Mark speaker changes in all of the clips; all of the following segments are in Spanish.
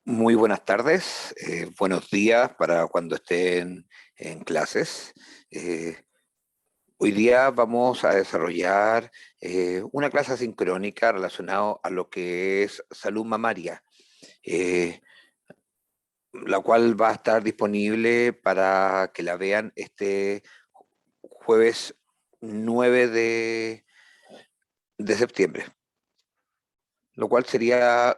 Speaker 1: Muy buenas tardes, buenos días para cuando estén en clases. Eh, Hoy día vamos a desarrollar una clase asincrónica relacionada a lo que es salud mamaria, eh, la cual va a estar disponible para que la vean este jueves 9 de septiembre, lo cual sería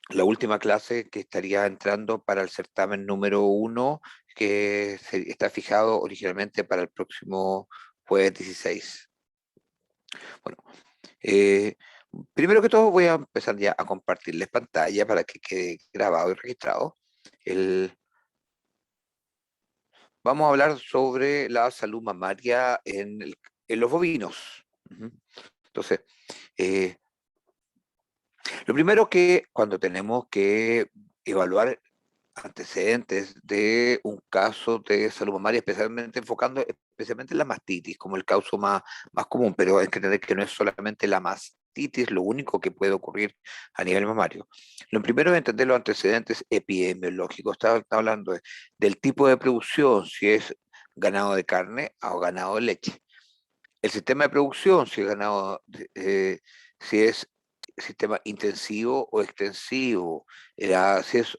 Speaker 1: la última clase que estaría entrando para el certamen número uno, que está fijado originalmente para el próximo jueves 16. Bueno, eh, primero que todo voy a empezar ya a compartirles pantalla para que quede grabado y registrado. El, Vamos a hablar sobre la salud mamaria en los bovinos. Ujú. Entonces, eh, lo primero que cuando tenemos que evaluar antecedentes de un caso de salud mamaria, especialmente enfocando especialmente en la mastitis, como el caso más común, pero hay que entender que no es solamente la mastitis lo único que puede ocurrir a nivel mamario. Lo primero es entender los antecedentes epidemiológicos. Está hablando del tipo de producción, si es ganado de carne o ganado de leche. El sistema de producción, si es si es sistema intensivo o extensivo, si es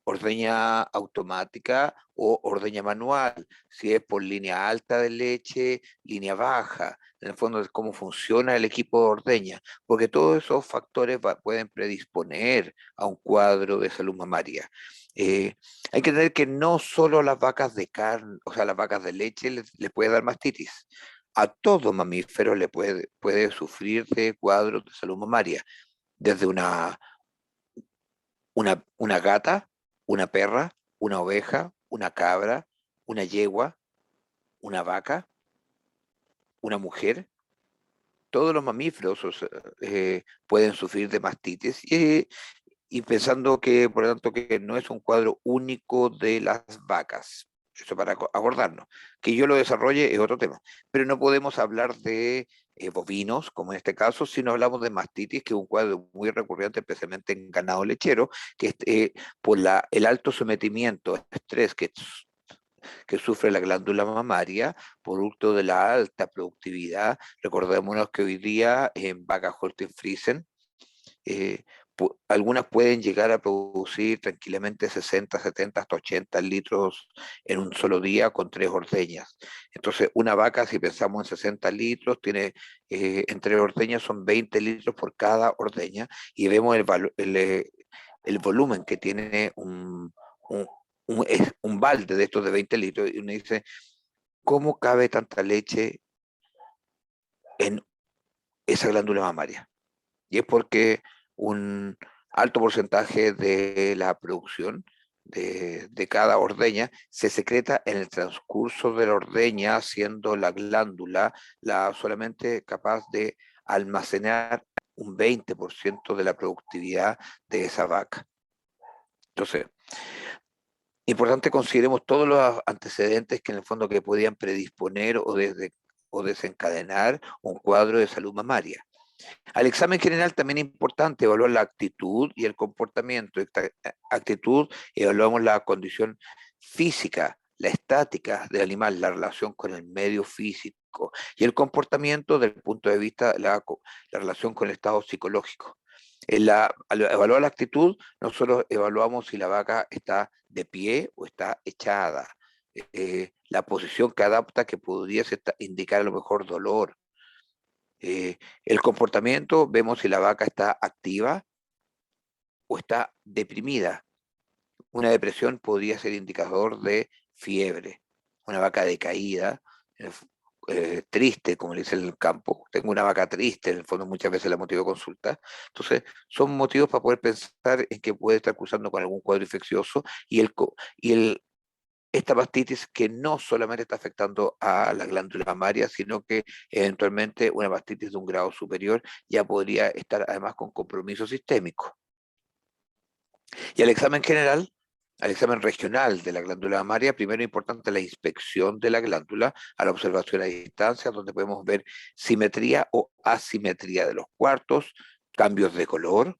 Speaker 1: ordeña automática o ordeña manual, si es por línea alta de leche, línea baja, en el fondo es cómo funciona el equipo de ordeña, porque todos esos factores pueden predisponer a un cuadro de salud mamaria. Eh, Hay que entender que no solo las vacas de carne, o sea, las vacas de leche les puede dar mastitis. A todo mamífero puede sufrir de cuadros de salud mamaria, desde una gata, una perra, una oveja, una cabra, una yegua, una vaca, una mujer. Todos los mamíferos pueden sufrir de mastitis y pensando que, por lo tanto, que no es un cuadro único de las vacas. Eso para acordarnos. Que yo lo desarrolle es otro tema. Pero no podemos hablar de bovinos, como en este caso, si no hablamos de mastitis, que es un cuadro muy recurrente, especialmente en ganado lechero, que es por el alto sometimiento, estrés que sufre la glándula mamaria, producto de la alta productividad. Recordémonos que hoy día en vacas Holstein Friesen, eh, algunas pueden llegar a producir tranquilamente 60, 70, hasta 80 litros en un solo día con tres ordeñas. Entonces, una vaca, si pensamos en 60 litros, tiene en tres ordeñas son 20 litros por cada ordeña y vemos el volumen que tiene un, un balde de estos de 20 litros y uno dice, ¿cómo cabe tanta leche en esa glándula mamaria? Y es porque un alto porcentaje de la producción de cada ordeña se secreta en el transcurso de la ordeña, siendo la glándula solamente capaz de almacenar un 20% de la productividad de esa vaca. Entonces, importante consideremos todos los antecedentes que en el fondo que podían predisponer o desencadenar un cuadro de salud mamaria. Al examen general también es importante evaluar la actitud y el comportamiento. Esta actitud, evaluamos la condición física, la estática del animal, la relación con el medio físico y el comportamiento desde el punto de vista de la relación con el estado psicológico. Al evaluar la actitud, nosotros evaluamos si la vaca está de pie o está echada, la posición que adapta que podría indicar a lo mejor dolor. El comportamiento, vemos si la vaca está activa o está deprimida. Una depresión podría ser indicador de fiebre. Una vaca decaída, triste, como le dicen en el campo. Tengo una vaca triste, en el fondo muchas veces la motivo de consulta. Entonces, son motivos para poder pensar en que puede estar cruzando con algún cuadro infeccioso esta mastitis que no solamente está afectando a la glándula mamaria, sino que eventualmente una mastitis de un grado superior ya podría estar además con compromiso sistémico. Y al examen regional de la glándula mamaria, primero es importante la inspección de la glándula a la observación a distancia, donde podemos ver simetría o asimetría de los cuartos, cambios de color.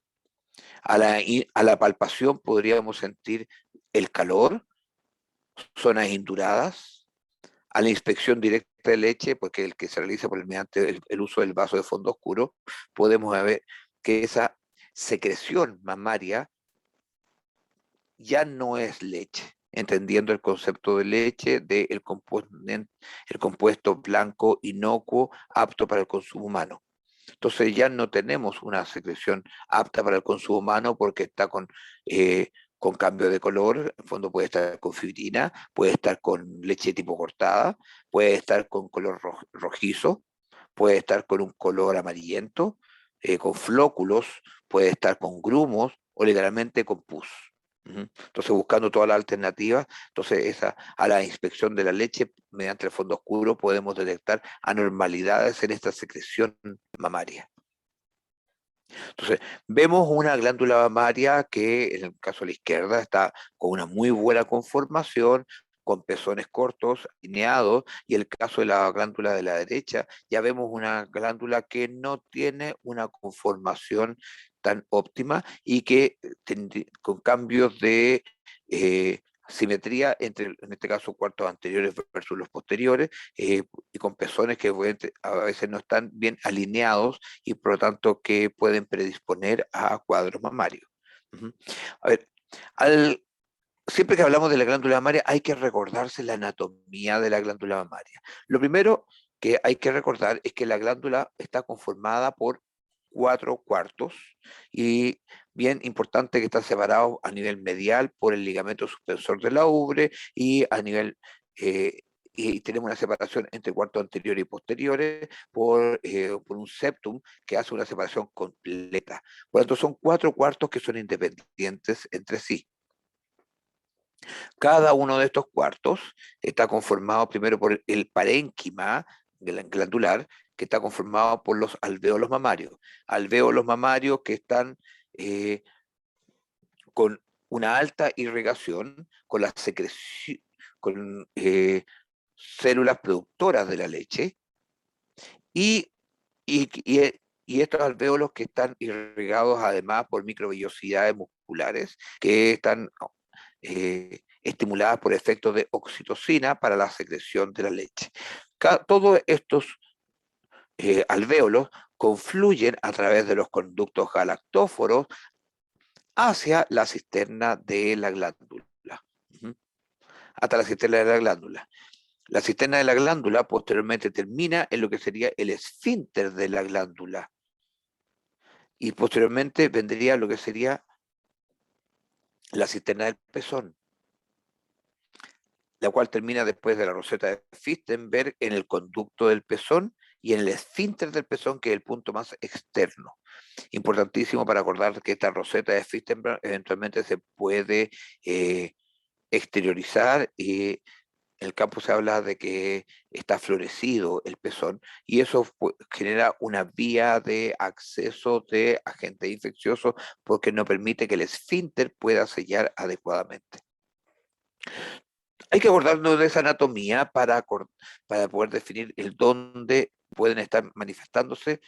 Speaker 1: A la palpación podríamos sentir el calor, zonas induradas. A la inspección directa de leche, porque el que se realiza mediante el uso del vaso de fondo oscuro, podemos ver que esa secreción mamaria ya no es leche, entendiendo el concepto de leche del el compuesto blanco inocuo apto para el consumo humano. Entonces ya no tenemos una secreción apta para el consumo humano porque está con cambio de color, en el fondo puede estar con fibrina, puede estar con leche tipo cortada, puede estar con color rojizo, puede estar con un color amarillento, con flóculos, puede estar con grumos o literalmente con pus. Ujú. Entonces, buscando todas las alternativas, entonces a la inspección de la leche mediante el fondo oscuro podemos detectar anormalidades en esta secreción mamaria. Entonces, vemos una glándula mamaria que en el caso de la izquierda está con una muy buena conformación, con pezones cortos, alineados, y el caso de la glándula de la derecha, ya vemos una glándula que no tiene una conformación tan óptima y que con cambios de simetría entre, en este caso, cuartos anteriores versus los posteriores, y con pezones que a veces no están bien alineados y por lo tanto que pueden predisponer a cuadros mamarios. Ujú. A ver, al, siempre que hablamos de la glándula mamaria hay que recordarse la anatomía de la glándula mamaria. Lo primero que hay que recordar es que la glándula está conformada por 4 cuartos y bien importante que están separados a nivel medial por el ligamento suspensor de la ubre y a nivel eh, y tenemos una separación entre cuartos anteriores y posteriores por un septum que hace una separación completa. Por lo tanto, son 4 cuartos que son independientes entre sí. Cada uno de estos cuartos está conformado primero por el parénquima glandular, que está conformado por los alvéolos mamarios. Alvéolos mamarios que están eh, con una alta irrigación, con la secreción, con células productoras de la leche, y, y estos alvéolos que están irrigados además por microvellosidades musculares que están estimuladas por efectos de oxitocina para la secreción de la leche. Todos estos alvéolos confluyen a través de los conductos galactóforos hacia la cisterna de la glándula. Ujú. Hasta la cisterna de la glándula. La cisterna de la glándula posteriormente termina en lo que sería el esfínter de la glándula y posteriormente vendría lo que sería la cisterna del pezón, la cual termina después de la roseta de Fichtenberg en el conducto del pezón y en el esfínter del pezón, que es el punto más externo. Importantísimo para acordar que esta roseta de Fichtenberg eventualmente se puede eh, exteriorizar y en el campo se habla de que está florecido el pezón y eso genera una vía de acceso de agentes infecciosos porque no permite que el esfínter pueda sellar adecuadamente. Hay que acordarnos de esa anatomía para poder definir el dónde pueden estar manifestándose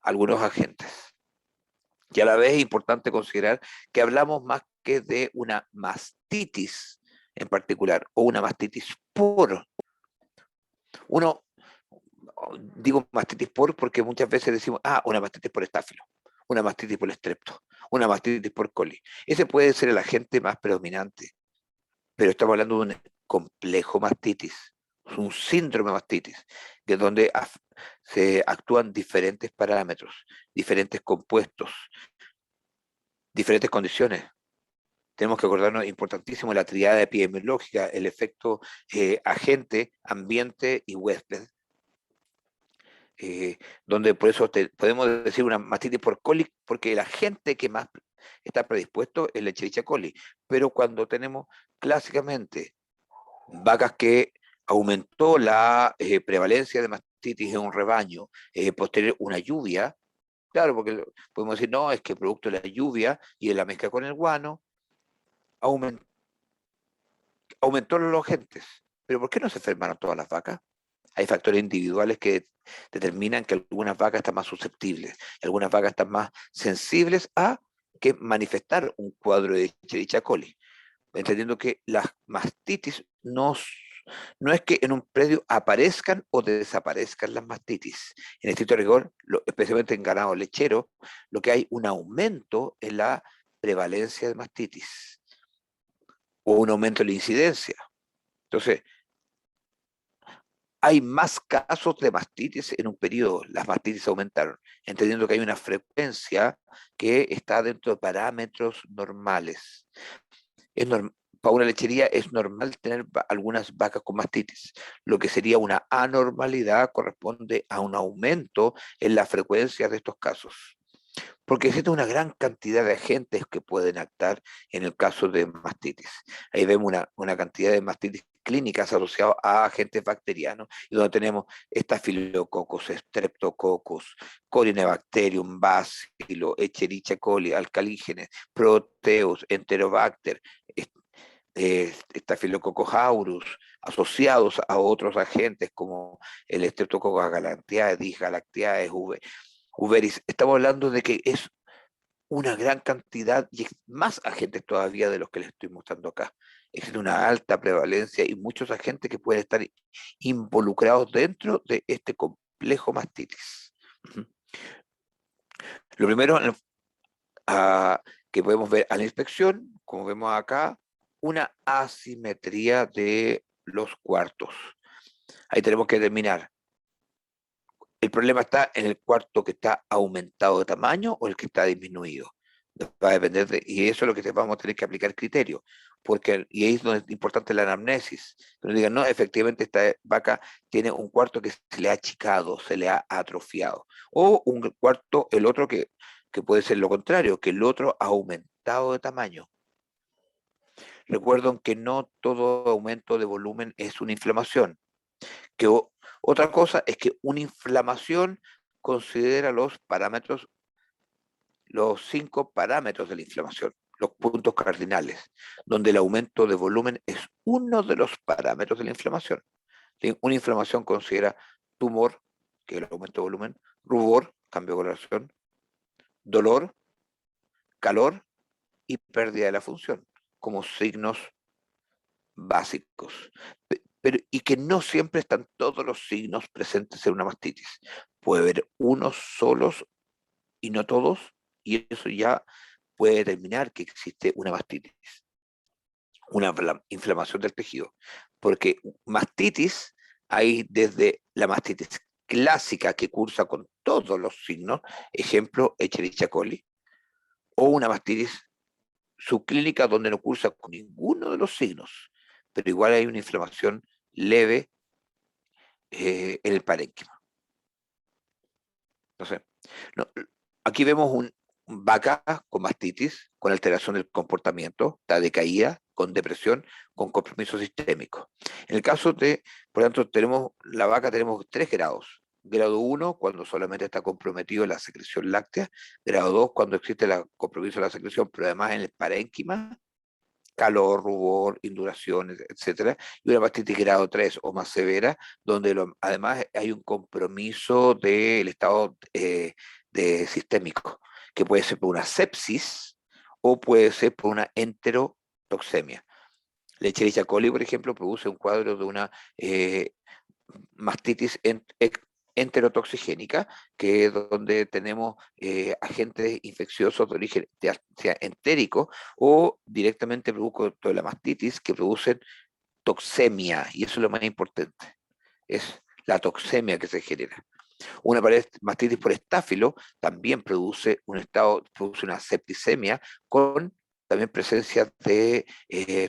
Speaker 1: algunos agentes. Y a la vez es importante considerar que hablamos más que de una mastitis en particular o una mastitis por. Uno, digo mastitis por porque muchas veces decimos, una mastitis por estáfilo, una mastitis por estrepto, una mastitis por coli. Ese puede ser el agente más predominante, pero estamos hablando de un complejo mastitis, un síndrome de mastitis, que es donde se actúan diferentes parámetros, diferentes compuestos, diferentes condiciones. Tenemos que acordarnos, importantísimo, la triada epidemiológica, el efecto agente, ambiente y huésped, donde por eso podemos decir una mastitis por coli, porque el agente que más está predispuesto es la Escherichia coli, pero cuando tenemos clásicamente vacas que aumentó la prevalencia de mastitis en un rebaño, posterior una lluvia, claro, porque podemos decir, no, es que producto de la lluvia y de la mezcla con el guano, aumentó los agentes. Pero ¿por qué no se enfermaron todas las vacas? Hay factores individuales que determinan que algunas vacas están más susceptibles, algunas vacas están más sensibles a que manifestar un cuadro de Escherichia coli, entendiendo que las mastitis no es que en un predio aparezcan o desaparezcan las mastitis. En estricto rigor, especialmente en ganado lechero, lo que hay un aumento en la prevalencia de mastitis o un aumento en la incidencia. Entonces, hay más casos de mastitis en un periodo, las mastitis aumentaron, entendiendo que hay una frecuencia que está dentro de parámetros normales. Para una lechería es normal tener algunas vacas con mastitis. Lo que sería una anormalidad corresponde a un aumento en la frecuencia de estos casos, porque existe una gran cantidad de agentes que pueden actuar en el caso de mastitis. Ahí vemos una cantidad de mastitis clínicas asociadas a agentes bacterianos, y donde tenemos estafilococos, streptococcus, corynebacterium, bacilo, Escherichia coli, alcalígenes, proteus, enterobacter, Staphylococcus aureus, asociados a otros agentes como el Streptococcus galanteae, Disgalactiae, Uveris. Estamos hablando de que es una gran cantidad y más agentes todavía de los que les estoy mostrando acá. Existe una alta prevalencia y muchos agentes que pueden estar involucrados dentro de este complejo mastitis. Lo primero que podemos ver a la inspección, como vemos acá, una asimetría de los cuartos. Ahí tenemos que determinar, ¿el problema está en el cuarto que está aumentado de tamaño o el que está disminuido? Va a depender y eso es lo que vamos a tener que aplicar criterio, y ahí es donde es importante la anamnesis, que nos digan, no, efectivamente esta vaca tiene un cuarto que se le ha achicado, se le ha atrofiado, o un cuarto, el otro que puede ser lo contrario, que el otro ha aumentado de tamaño. Recuerden que no todo aumento de volumen es una inflamación, que otra cosa es que una inflamación considera los 5 parámetros de la inflamación, los puntos cardinales, donde el aumento de volumen es uno de los parámetros de la inflamación. Una inflamación considera tumor, que es el aumento de volumen, rubor, cambio de coloración, dolor, calor y pérdida de la función, como signos básicos. Y que no siempre están todos los signos presentes en una mastitis. Puede haber unos solos y no todos, y eso ya puede determinar que existe una mastitis, una inflamación del tejido. Porque mastitis hay desde la mastitis clásica que cursa con todos los signos, ejemplo, Escherichia coli, o una mastitis subclínica donde no cursa con ninguno de los signos, pero igual hay una inflamación leve en el parénquima. Entonces, no, aquí vemos vaca con mastitis, con alteración del comportamiento, está decaída, con depresión, con compromiso sistémico. En el caso de, por lo tanto, la vaca tenemos 3 grados. Grado 1, cuando solamente está comprometido la secreción láctea. Grado 2, cuando existe el compromiso de la secreción, pero además en el parénquima, calor, rubor, induración, etcétera, y una mastitis grado 3 o más severa, donde además hay un compromiso del estado de sistémico, que puede ser por una sepsis o puede ser por una enterotoxemia. La Escherichia coli, por ejemplo, produce un cuadro de una mastitis enterotoxigénica, que es donde tenemos agentes infecciosos de origen sea entérico o directamente producto de la mastitis que producen toxemia, y eso es lo más importante, es la toxemia que se genera. Una mastitis por estáfilo también produce una septicemia con también presencia de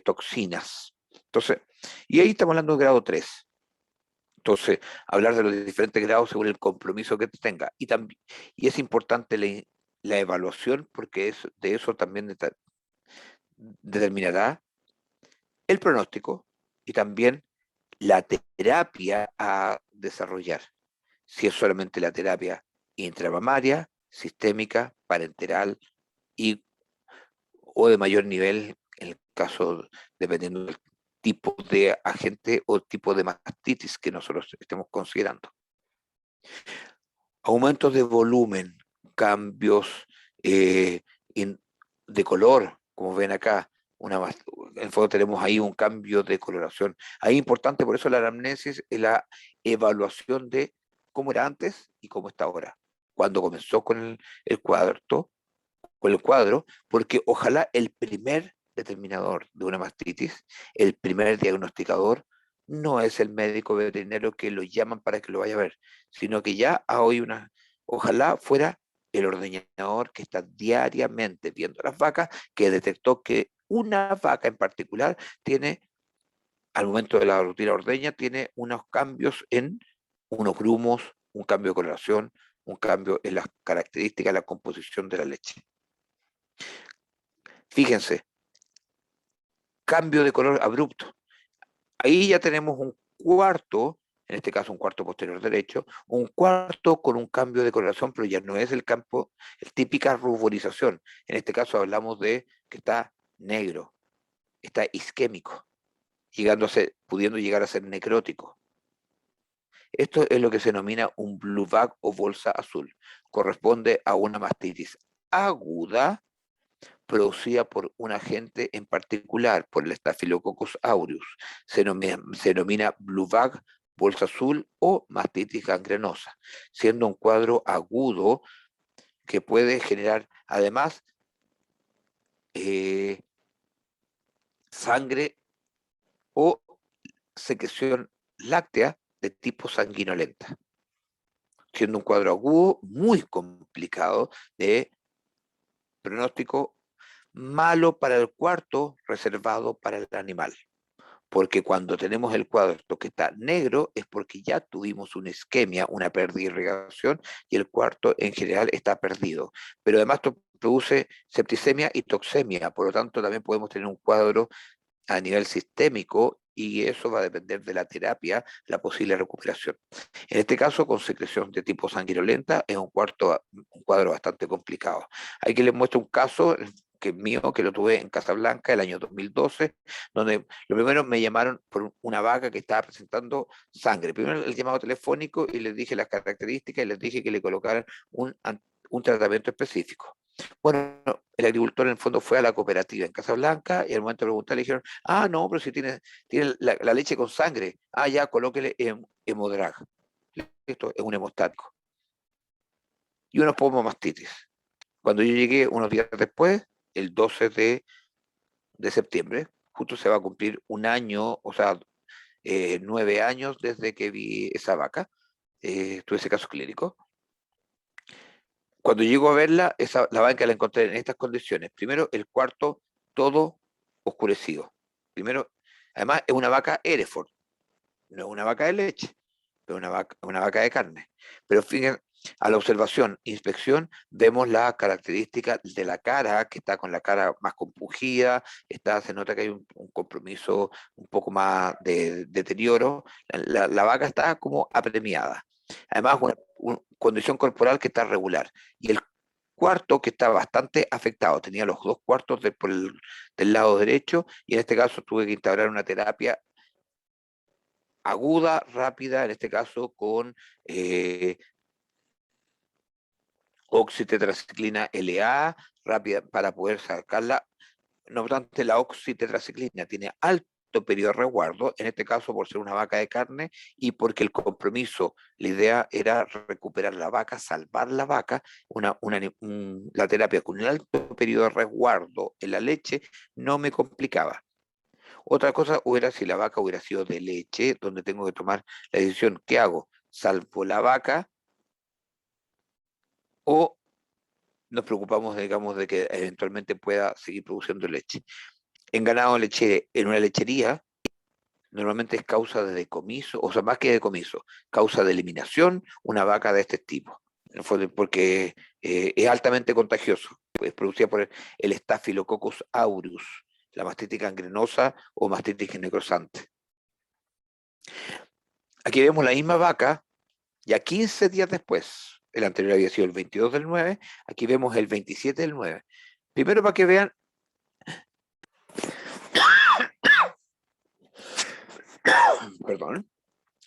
Speaker 1: toxinas. Entonces, y ahí estamos hablando de grado 3. Entonces, hablar de los diferentes grados según el compromiso que tenga. Y es importante la evaluación porque de eso también determinará el pronóstico y también la terapia a desarrollar. Si es solamente la terapia intramamaria, sistémica, parenteral o de mayor nivel, en el caso, dependiendo del tipo de agente o tipo de mastitis que nosotros estemos considerando. Aumentos de volumen, cambios de color, como ven acá. En el fondo tenemos ahí un cambio de coloración. Ahí es importante, por eso la anamnesis es la evaluación de cómo era antes y cómo está ahora. Cuando comenzó con con el cuadro, porque ojalá el primer determinador de una mastitis, el primer diagnosticador, no es el médico veterinario que lo llaman para que lo vaya a ver, sino que ya hoy ojalá fuera el ordeñador que está diariamente viendo las vacas, que detectó que una vaca en particular tiene, al momento de la rutina ordeña, tiene unos cambios en unos grumos, un cambio de coloración, un cambio en las características, la composición de la leche. Fíjense, cambio de color abrupto. Ahí ya tenemos un cuarto, en este caso un cuarto posterior derecho, un cuarto con un cambio de coloración, pero ya no es el campo, el típica ruborización. En este caso hablamos de que está negro, está isquémico, pudiendo llegar a ser necrótico. Esto es lo que se denomina un blue bag o bolsa azul. Corresponde a una mastitis aguda producida por un agente en particular, por el Staphylococcus aureus. Se denomina blue bag, bolsa azul o mastitis gangrenosa, siendo un cuadro agudo que puede generar además eh, sangre o secreción láctea de tipo sanguinolenta, siendo un cuadro agudo muy complicado de pronóstico malo para el cuarto, reservado para el animal. Porque cuando tenemos el cuadro que está negro es porque ya tuvimos una isquemia, una pérdida de irrigación, y el cuarto en general está perdido. Pero además produce septicemia y toxemia, por lo tanto también podemos tener un cuadro a nivel sistémico y eso va a depender de la terapia, la posible recuperación. En este caso, con secreción de tipo sanguinolenta, es un cuadro bastante complicado. Aquí les muestro un caso que es mío, que lo tuve en Casablanca el año 2012, donde lo primero me llamaron por una vaca que estaba presentando sangre. Primero el llamado telefónico y les dije las características y les dije que le colocaran un tratamiento específico. Bueno, el agricultor en el fondo fue a la cooperativa en Casablanca y al momento de preguntar le dijeron, ah, no, pero si tiene la leche con sangre, ah, ya, colóquele hemodrag. Esto es un hemostático. Y unos mastitis. Cuando yo llegué unos días después, el 12 de septiembre, justo se va a cumplir un año, o sea, 9 años desde que vi esa vaca, tuve ese caso clínico. Cuando llego a verla, la banca la encontré en estas condiciones. Primero, el cuarto todo oscurecido. Primero, además es una vaca Hereford, no es una vaca de leche, pero una vaca de carne. Pero fíjense, a la observación, inspección, vemos las características de la cara, que está con la cara más compungida, se nota que hay un compromiso un poco más de deterioro. La vaca está como apremiada. Además, una condición corporal que está regular. Y el cuarto que está bastante afectado, tenía los dos cuartos del lado derecho y en este caso tuve que instaurar una terapia aguda, rápida, en este caso con oxitetraciclina LA, rápida para poder sacarla. No obstante, la oxitetraciclina tiene alto periodo de resguardo, en este caso por ser una vaca de carne y porque el compromiso, la idea era recuperar la vaca, salvar la vaca, la terapia con un alto periodo de resguardo en la leche no me complicaba. Otra cosa hubiera si la vaca hubiera sido de leche, donde tengo que tomar la decisión, ¿qué hago? ¿Salvo la vaca o nos preocupamos, digamos, de que eventualmente pueda seguir produciendo leche? En ganado leche, en una lechería, normalmente es causa de decomiso, o sea, más que decomiso, causa de eliminación una vaca de este tipo, porque es altamente contagioso, es producida por el Staphylococcus aureus, la mastitis gangrenosa o mastitis necrosante. Aquí vemos la misma vaca, ya 15 días después, el anterior había sido el 22 del 9, aquí vemos el 27 del 9. Primero para que vean, perdón,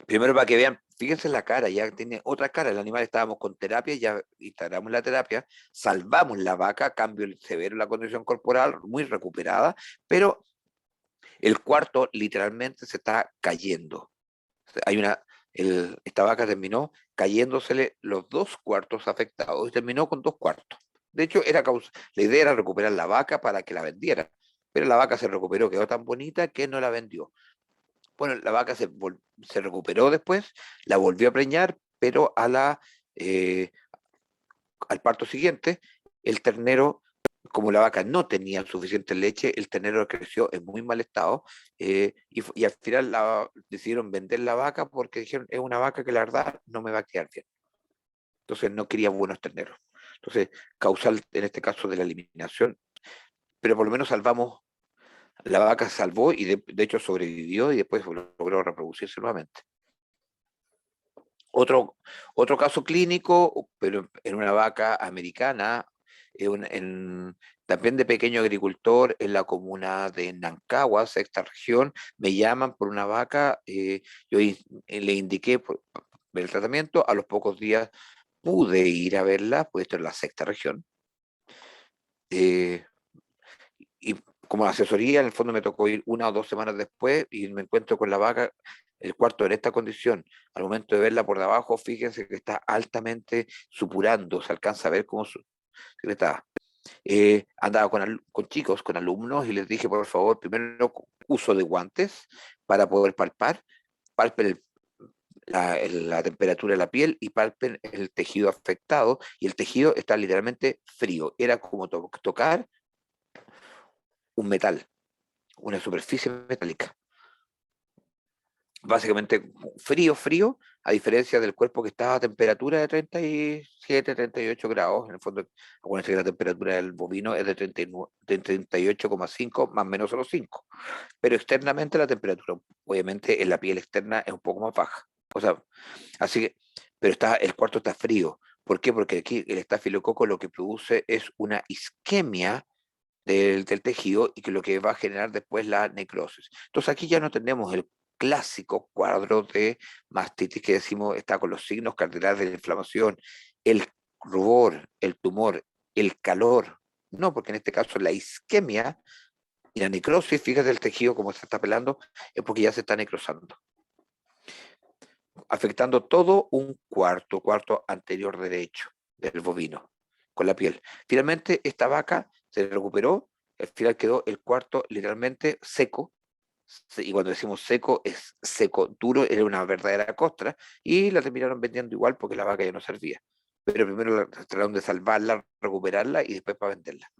Speaker 1: primero para que vean fíjense en la cara, ya tiene otra cara. El animal estábamos con terapia, ya instalamos la terapia, salvamos la vaca, cambio severo en la condición corporal, muy recuperada, pero el cuarto literalmente se está cayendo. Hay esta vaca terminó cayéndosele los dos cuartos afectados y terminó con dos cuartos. De hecho, la idea era recuperar la vaca para que la vendiera, pero la vaca se recuperó, quedó tan bonita que no la vendió. Bueno, la vaca se recuperó después, la volvió a preñar, pero eh, al parto siguiente, el ternero, como la vaca no tenía suficiente leche, el ternero creció en muy mal estado, y al final decidieron vender la vaca porque dijeron, es una vaca que la verdad no me va a criar bien. Entonces no quería buenos terneros. Entonces, causal en este caso de la eliminación, pero por lo menos salvamos, la vaca se salvó y de hecho sobrevivió y después logró reproducirse nuevamente. Otro, otro caso clínico, pero en una vaca americana, también de pequeño agricultor en la comuna de Nancagua, sexta región, me llaman por una vaca, le indiqué ver el tratamiento, a los pocos días pude ir a verla, pues esto es la sexta región, eh, y como asesoría, en el fondo me tocó ir 1 o 2 semanas después y me encuentro con la vaca, el cuarto en esta condición. Al momento de verla por debajo, fíjense que está altamente supurando, se alcanza a ver cómo que está. Andaba con chicos, con alumnos, y les dije, por favor, primero uso de guantes para poder palpen la temperatura de la piel y palpen el tejido afectado, y el tejido está literalmente frío. Era como tocar un metal, una superficie metálica. Básicamente frío, frío, a diferencia del cuerpo que estaba a temperatura de 37, 38 grados. En el fondo, acuérdense que la temperatura del bovino es de 39 de 38,5 más o menos solo 5. Pero externamente la temperatura, obviamente en la piel externa es un poco más baja. O sea, así que, pero el cuarto está frío. ¿Por qué? Porque aquí el estafilococo lo que produce es una isquemia del tejido y que lo que va a generar después la necrosis. Entonces aquí ya no tenemos el clásico cuadro de mastitis que decimos está con los signos cardinales de la inflamación, el rubor, el tumor, el calor. No, porque en este caso la isquemia y la necrosis, fíjate el tejido como se está pelando, es porque ya se está necrosando, afectando todo un cuarto anterior derecho del bovino con la piel. Finalmente, esta vaca se recuperó, al final quedó el cuarto literalmente seco, y cuando decimos seco, es seco, duro, era una verdadera costra, y la terminaron vendiendo igual porque la vaca ya no servía. Pero primero trataron de salvarla, recuperarla y después para venderla.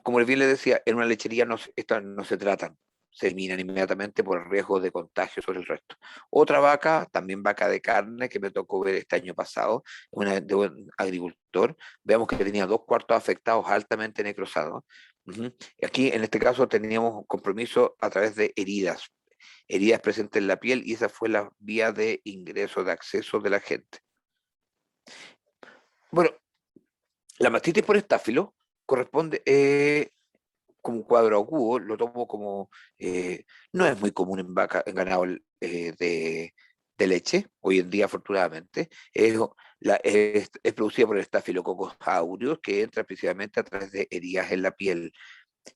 Speaker 1: Como bien le decía, en una lechería estas no se tratan, se eliminan inmediatamente por el riesgo de contagio sobre el resto. Otra vaca, también vaca de carne, que me tocó ver este año pasado, de un agricultor, veamos que tenía dos cuartos afectados altamente necrosados. Ujú. Y aquí, en este caso, teníamos compromiso a través de heridas presentes en la piel, y esa fue la vía de ingreso, de acceso de la gente. Bueno, la mastitis por estáfilo corresponde, como un cuadro agudo, lo tomo como, no es muy común en ganado de leche, hoy en día afortunadamente, es producida por el Staphylococcus aureus, que entra principalmente a través de heridas en la piel,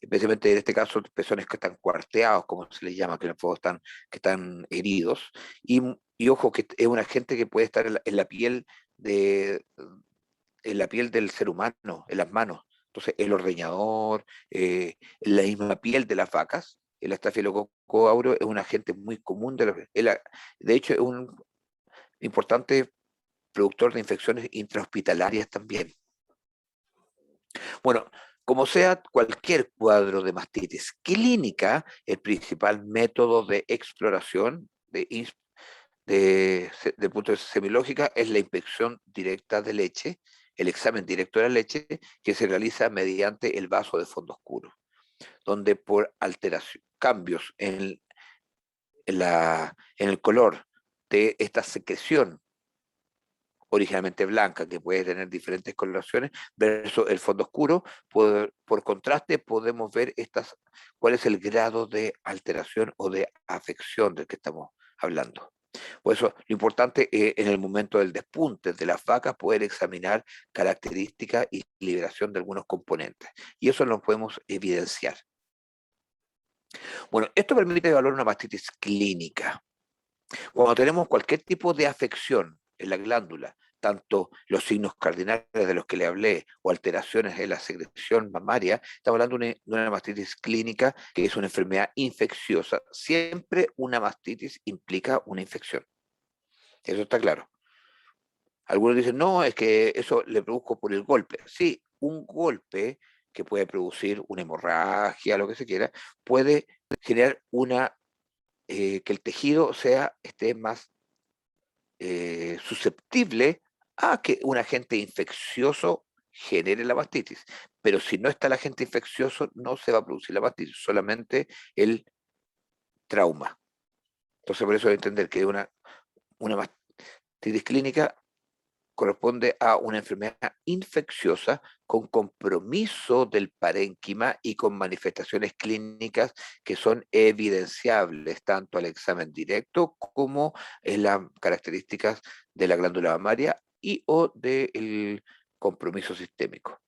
Speaker 1: especialmente en este caso pezones que están cuarteados, como se les llama, que en el fondo que están heridos, y ojo que es un agente que puede estar de, en la piel del ser humano, en las manos. Entonces, el ordeñador, en la misma piel de las vacas, el estafilococo aureus es un agente muy común de hecho, es un importante productor de infecciones intrahospitalarias también. Bueno, como sea cualquier cuadro de mastitis clínica, el principal método de exploración de punto de vista semiológica es la inspección directa de leche, el examen directo de la leche, que se realiza mediante el vaso de fondo oscuro, donde por alteración, cambios en el color de esta secreción originalmente blanca, que puede tener diferentes coloraciones, versus el fondo oscuro, por contraste podemos ver cuál es el grado de alteración o de afección del que estamos hablando. Por eso, lo importante es en el momento del despunte de las vacas poder examinar características y liberación de algunos componentes. Y eso lo podemos evidenciar. Bueno, esto permite evaluar una mastitis clínica. Cuando tenemos cualquier tipo de afección en la glándula, tanto los signos cardinales de los que le hablé o alteraciones en la secreción mamaria, estamos hablando de una mastitis clínica que es una enfermedad infecciosa. Siempre una mastitis implica una infección. Eso está claro. Algunos dicen, no, es que eso le produzco por el golpe. Sí, un golpe que puede producir una hemorragia, lo que se quiera, puede generar que el tejido esté más susceptible a que un agente infeccioso genere la mastitis. Pero si no está el agente infeccioso, no se va a producir la mastitis, solamente el trauma. Entonces, por eso hay que entender que una mastitis clínica corresponde a una enfermedad infecciosa con compromiso del parénquima y con manifestaciones clínicas que son evidenciables tanto al examen directo como en las características de la glándula mamaria y o del compromiso sistémico.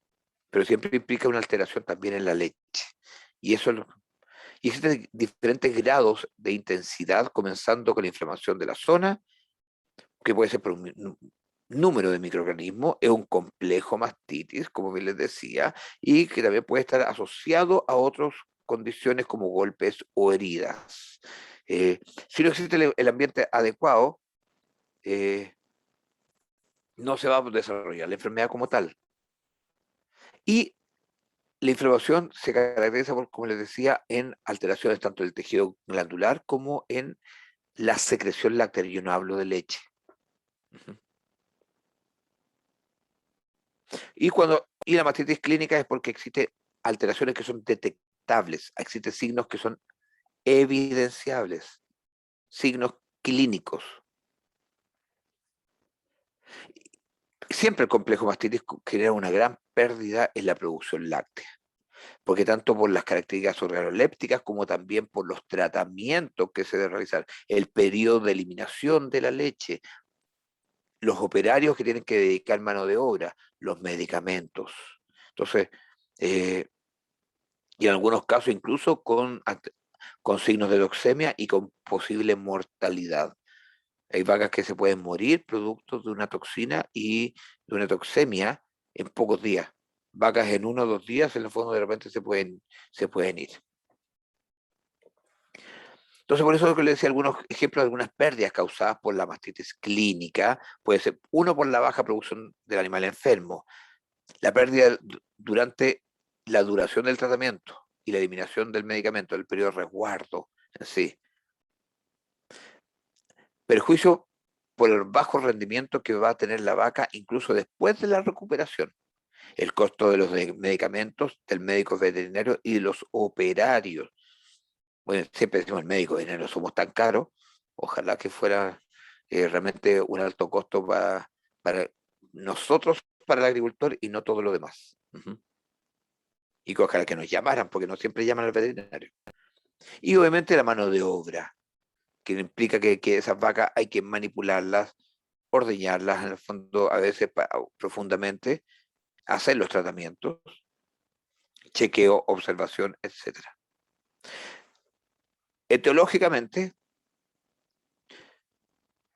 Speaker 1: Pero siempre implica una alteración también en la leche. Y eso y existen diferentes grados de intensidad, comenzando con la inflamación de la zona, que puede ser por un número de microorganismos, es un complejo mastitis, como bien les decía, y que también puede estar asociado a otras condiciones como golpes o heridas. Si no existe el ambiente adecuado, eh, no se va a desarrollar la enfermedad como tal. Y la inflamación se caracteriza por, como les decía, en alteraciones tanto del tejido glandular como en la secreción láctea. Yo no hablo de leche. Ujú. Y la mastitis clínica es porque existen alteraciones que son detectables, existen signos que son evidenciables, signos clínicos. Siempre el complejo mastitis genera una gran pérdida en la producción láctea, porque tanto por las características organolépticas como también por los tratamientos que se deben realizar, el periodo de eliminación de la leche, los operarios que tienen que dedicar mano de obra, los medicamentos. Entonces, eh, y en algunos casos incluso con signos de toxemia y con posible mortalidad. Hay vacas que se pueden morir producto de una toxina y de una toxemia en pocos días. Vacas en 1 o 2 días, en el fondo de repente se pueden ir. Entonces, por eso es que le decía algunos ejemplos de algunas pérdidas causadas por la mastitis clínica. Puede ser, uno, por la baja producción del animal enfermo, la pérdida durante la duración del tratamiento y la eliminación del medicamento, el periodo de resguardo en sí. Perjuicio por el bajo rendimiento que va a tener la vaca incluso después de la recuperación. El costo de los medicamentos, del médico veterinario y de los operarios. Bueno, siempre decimos el médico veterinario somos tan caros, ojalá que fuera realmente un alto costo para nosotros, para el agricultor y no todo lo demás. Ujú. Y que ojalá que nos llamaran, porque no siempre llaman al veterinario. Y obviamente la mano de obra, que implica que esas vacas hay que manipularlas, ordeñarlas, en el fondo, a veces profundamente, hacer los tratamientos, chequeo, observación, etcétera. Etiológicamente,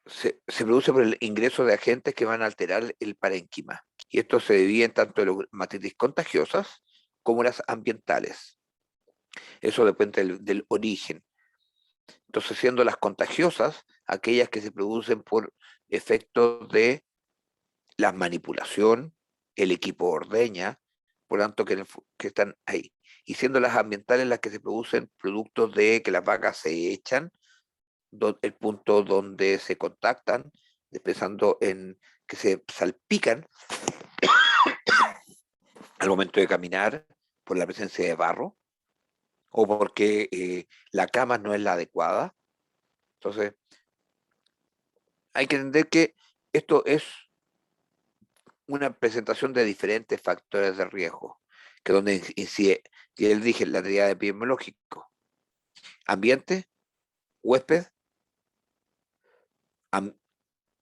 Speaker 1: se produce por el ingreso de agentes que van a alterar el parénquima. Y esto se divide en tanto las mastitis contagiosas como las ambientales. Eso depende del origen. Entonces, siendo las contagiosas aquellas que se producen por efectos de la manipulación, el equipo ordeña, por tanto que están ahí. Y siendo las ambientales las que se producen productos de que las vacas se echan, el punto donde se contactan, pensando en que se salpican al momento de caminar por la presencia de barro o porque la cama no es la adecuada. Entonces, hay que entender que esto es una presentación de diferentes factores de riesgo, que donde incide, y él dije, la triada epidemiológico, ambiente, huésped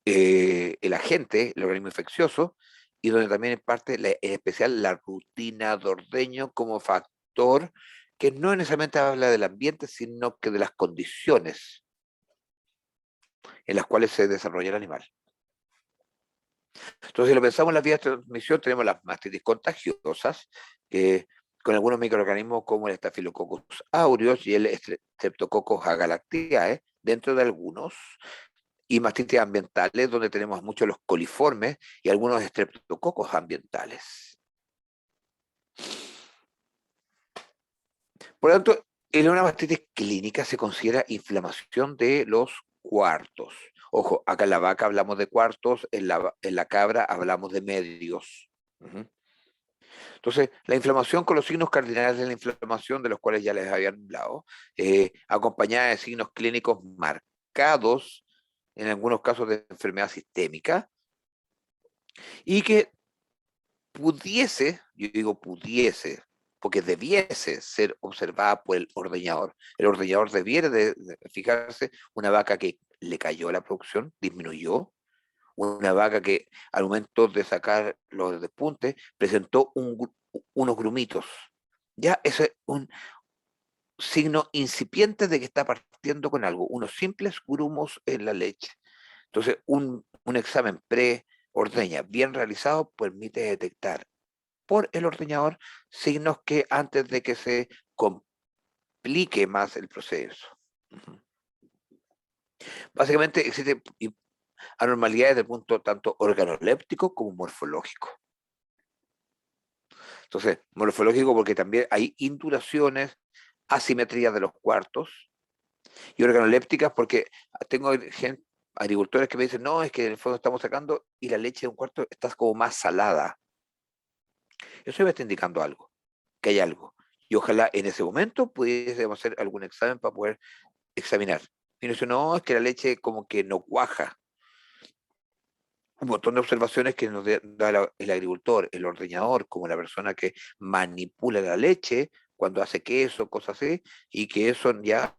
Speaker 1: el agente, el organismo infeccioso, y donde también en parte, en especial, la rutina de ordeño como factor que no necesariamente habla del ambiente, sino que de las condiciones en las cuales se desarrolla el animal. Entonces, si lo pensamos en las vías de transmisión, tenemos las mastitis contagiosas, con algunos microorganismos como el Staphylococcus aureus y el Streptococcus agalactiae, dentro de algunos, y mastitis ambientales, donde tenemos muchos los coliformes y algunos estreptococos ambientales. Por lo tanto, en una mastitis clínica se considera inflamación de los cuartos. Ojo, acá en la vaca hablamos de cuartos, en la cabra hablamos de medios. Entonces, la inflamación con los signos cardinales de la inflamación, de los cuales ya les había hablado, acompañada de signos clínicos marcados, en algunos casos de enfermedad sistémica, y que pudiese, yo digo pudiese, porque debiese ser observada por el ordeñador. El ordeñador debiera de fijarse una vaca que le cayó la producción, disminuyó, una vaca que al momento de sacar los despuntes presentó unos grumitos. Ya ese es un signo incipiente de que está partiendo con algo, unos simples grumos en la leche. Entonces, un examen pre-ordeña bien realizado permite detectar por el ordeñador signos que antes de que se complique más el proceso. Básicamente existen anormalidades desde el punto tanto organoléptico como morfológico. Entonces, morfológico porque también hay induraciones, asimetrías de los cuartos, y organolépticas porque tengo agricultores que me dicen, no, es que en el fondo estamos sacando y la leche de un cuarto está como más salada. Eso me está indicando algo, que hay algo. Y ojalá en ese momento pudiésemos hacer algún examen para poder examinar. Y no dice, no, es que la leche como que no cuaja. Un montón de observaciones que nos da el agricultor, el ordeñador, como la persona que manipula la leche cuando hace queso, cosas así, y que eso ya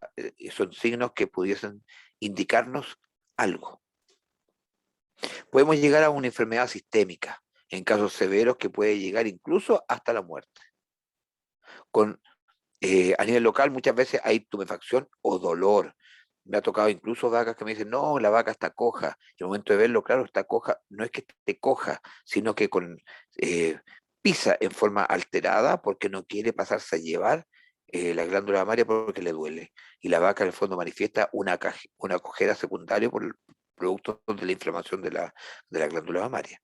Speaker 1: son signos que pudiesen indicarnos algo. Podemos llegar a una enfermedad sistémica, en casos severos que puede llegar incluso hasta la muerte. A nivel local muchas veces hay tumefacción o dolor. Me ha tocado incluso vacas que me dicen, no, la vaca está coja. Y al momento de verlo, claro, está coja, no es que esté coja, sino que eh, pisa en forma alterada porque no quiere pasarse a llevar la glándula mamaria porque le duele. Y la vaca en el fondo manifiesta una cojera secundaria por el producto de la inflamación de la glándula mamaria.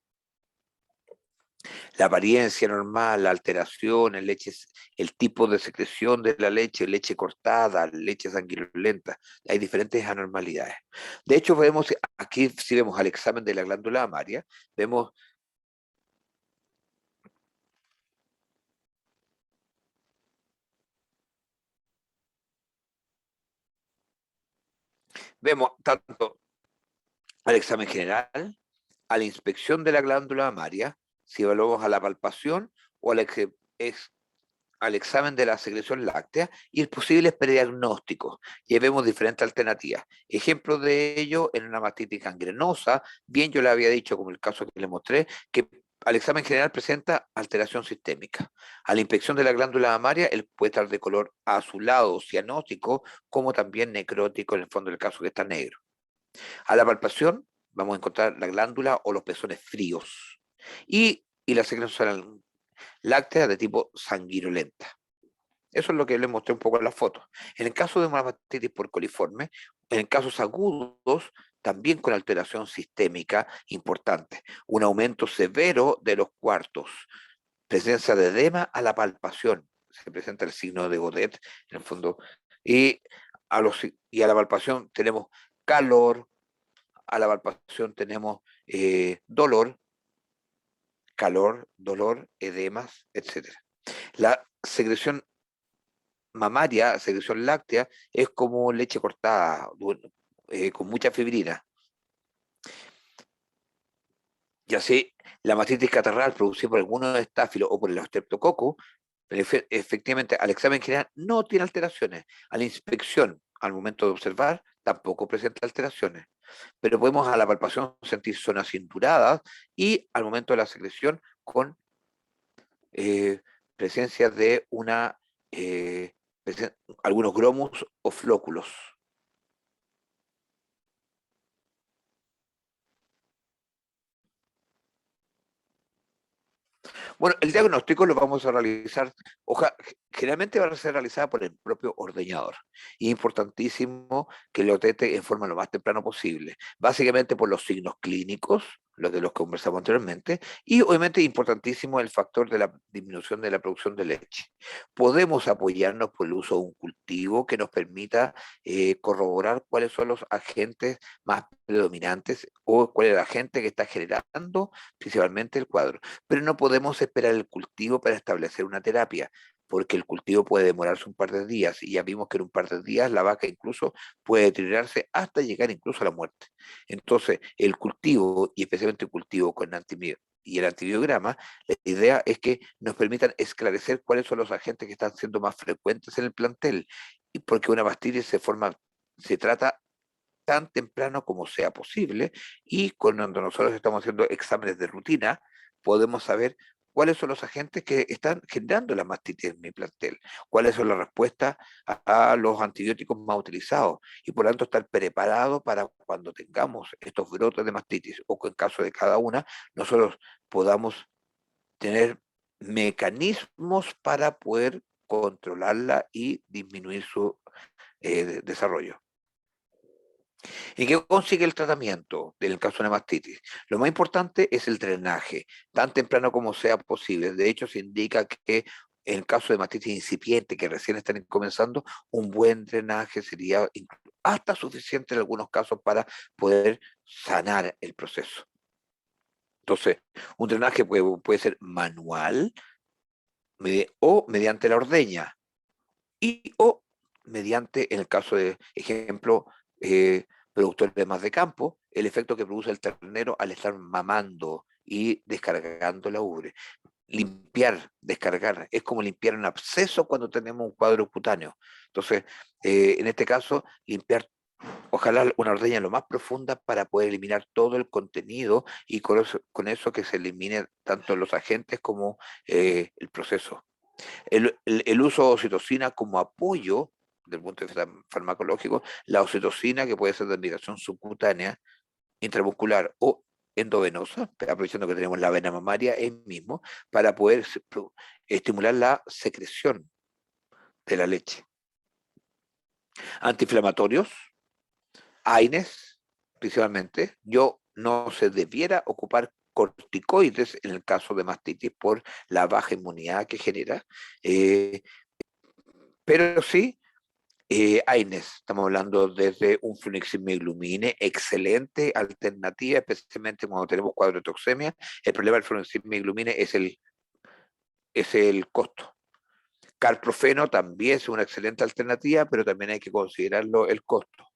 Speaker 1: La apariencia normal, la alteración en leches, el tipo de secreción de la leche cortada, leche sanguinolenta, hay diferentes anormalidades. De hecho, vemos aquí, si vemos al examen de la glándula mamaria, vemos, vemos tanto al examen general, a la inspección de la glándula mamaria, si evaluamos a la palpación o al examen de la secreción láctea y el posible prediagnóstico. Y vemos diferentes alternativas. Ejemplos de ello en una mastitis gangrenosa, bien yo le había dicho, como el caso que le mostré, que al examen general presenta alteración sistémica. A la inspección de la glándula mamaria, él puede estar de color azulado, cianótico, como también necrótico en el fondo del caso que está negro. A la palpación, vamos a encontrar la glándula o los pezones fríos. Y la secreción láctea de tipo sanguinolenta. Eso es lo que les mostré un poco en las fotos. En el caso de una mastitis por coliforme, en casos agudos, también con alteración sistémica importante, un aumento severo de los cuartos, presencia de edema a la palpación, se presenta el signo de Godet en el fondo, y y a la palpación tenemos calor, a la palpación tenemos dolor, calor, dolor, edemas, etcétera. La secreción mamaria, secreción láctea, es como leche cortada, con mucha fibrina. Y así, la mastitis catarral producida por algunos estáfilos o por el estreptococo, efectivamente al examen general no tiene alteraciones. A la inspección, al momento de observar, tampoco presenta alteraciones, pero podemos a la palpación sentir zonas cinturadas y al momento de la secreción con eh, presencia de eh, algunos gromos o flóculos. Bueno, el diagnóstico lo vamos a realizar, generalmente va a ser realizada por el propio ordeñador. Y es importantísimo que lo detecte en forma lo más temprano posible, básicamente por los signos clínicos, los de los que conversamos anteriormente, y obviamente importantísimo el factor de la disminución de la producción de leche. Podemos apoyarnos por el uso de un cultivo que nos permita corroborar cuáles son los agentes más predominantes o cuál es el agente que está generando principalmente el cuadro, pero no podemos esperar el cultivo para establecer una terapia, porque el cultivo puede demorarse un par de días y ya vimos que en un par de días la vaca incluso puede deteriorarse hasta llegar incluso a la muerte. Entonces, el cultivo, y especialmente el cultivo con y el antibiograma, la idea es que nos permitan esclarecer cuáles son los agentes que están siendo más frecuentes en el plantel, y porque una mastitis se trata tan temprano como sea posible y cuando nosotros estamos haciendo exámenes de rutina, podemos saber cuáles son los agentes que están generando la mastitis en mi plantel, cuáles son las respuestas a los antibióticos más utilizados y por lo tanto estar preparado para cuando tengamos estos brotes de mastitis o que en caso de cada una, nosotros podamos tener mecanismos para poder controlarla y disminuir su desarrollo. ¿Y qué consigue el tratamiento del caso de una mastitis? Lo más importante es el drenaje, tan temprano como sea posible. De hecho, se indica que en el caso de mastitis incipiente, que recién están comenzando, un buen drenaje sería hasta suficiente en algunos casos para poder sanar el proceso. Entonces, un drenaje puede ser manual o mediante la ordeña o mediante, en el caso de ejemplo, eh, productores de más de campo, el efecto que produce el ternero al estar mamando y descargando la ubre. Limpiar, descargar, es como limpiar un absceso cuando tenemos un cuadro cutáneo. Entonces, en este caso, limpiar, ojalá una ordeña lo más profunda para poder eliminar todo el contenido y con eso que se elimine tanto los agentes como el proceso. El uso de oxitocina como apoyo, desde el punto de vista farmacológico, la oxitocina que puede ser de admiración subcutánea, intramuscular o endovenosa, aprovechando que tenemos la vena mamaria ahí mismo, para poder estimular la secreción de la leche. Antiinflamatorios, AINES, principalmente. Yo no se debiera ocupar corticoides en el caso de mastitis por la baja inmunidad que genera, eh, pero sí AINES, estamos hablando desde un fluniximab-glumine, excelente alternativa, especialmente cuando tenemos cuadro de toxemia. El problema del fluniximab-glumine es el costo. Carprofeno también es una excelente alternativa, pero también hay que considerarlo el costo.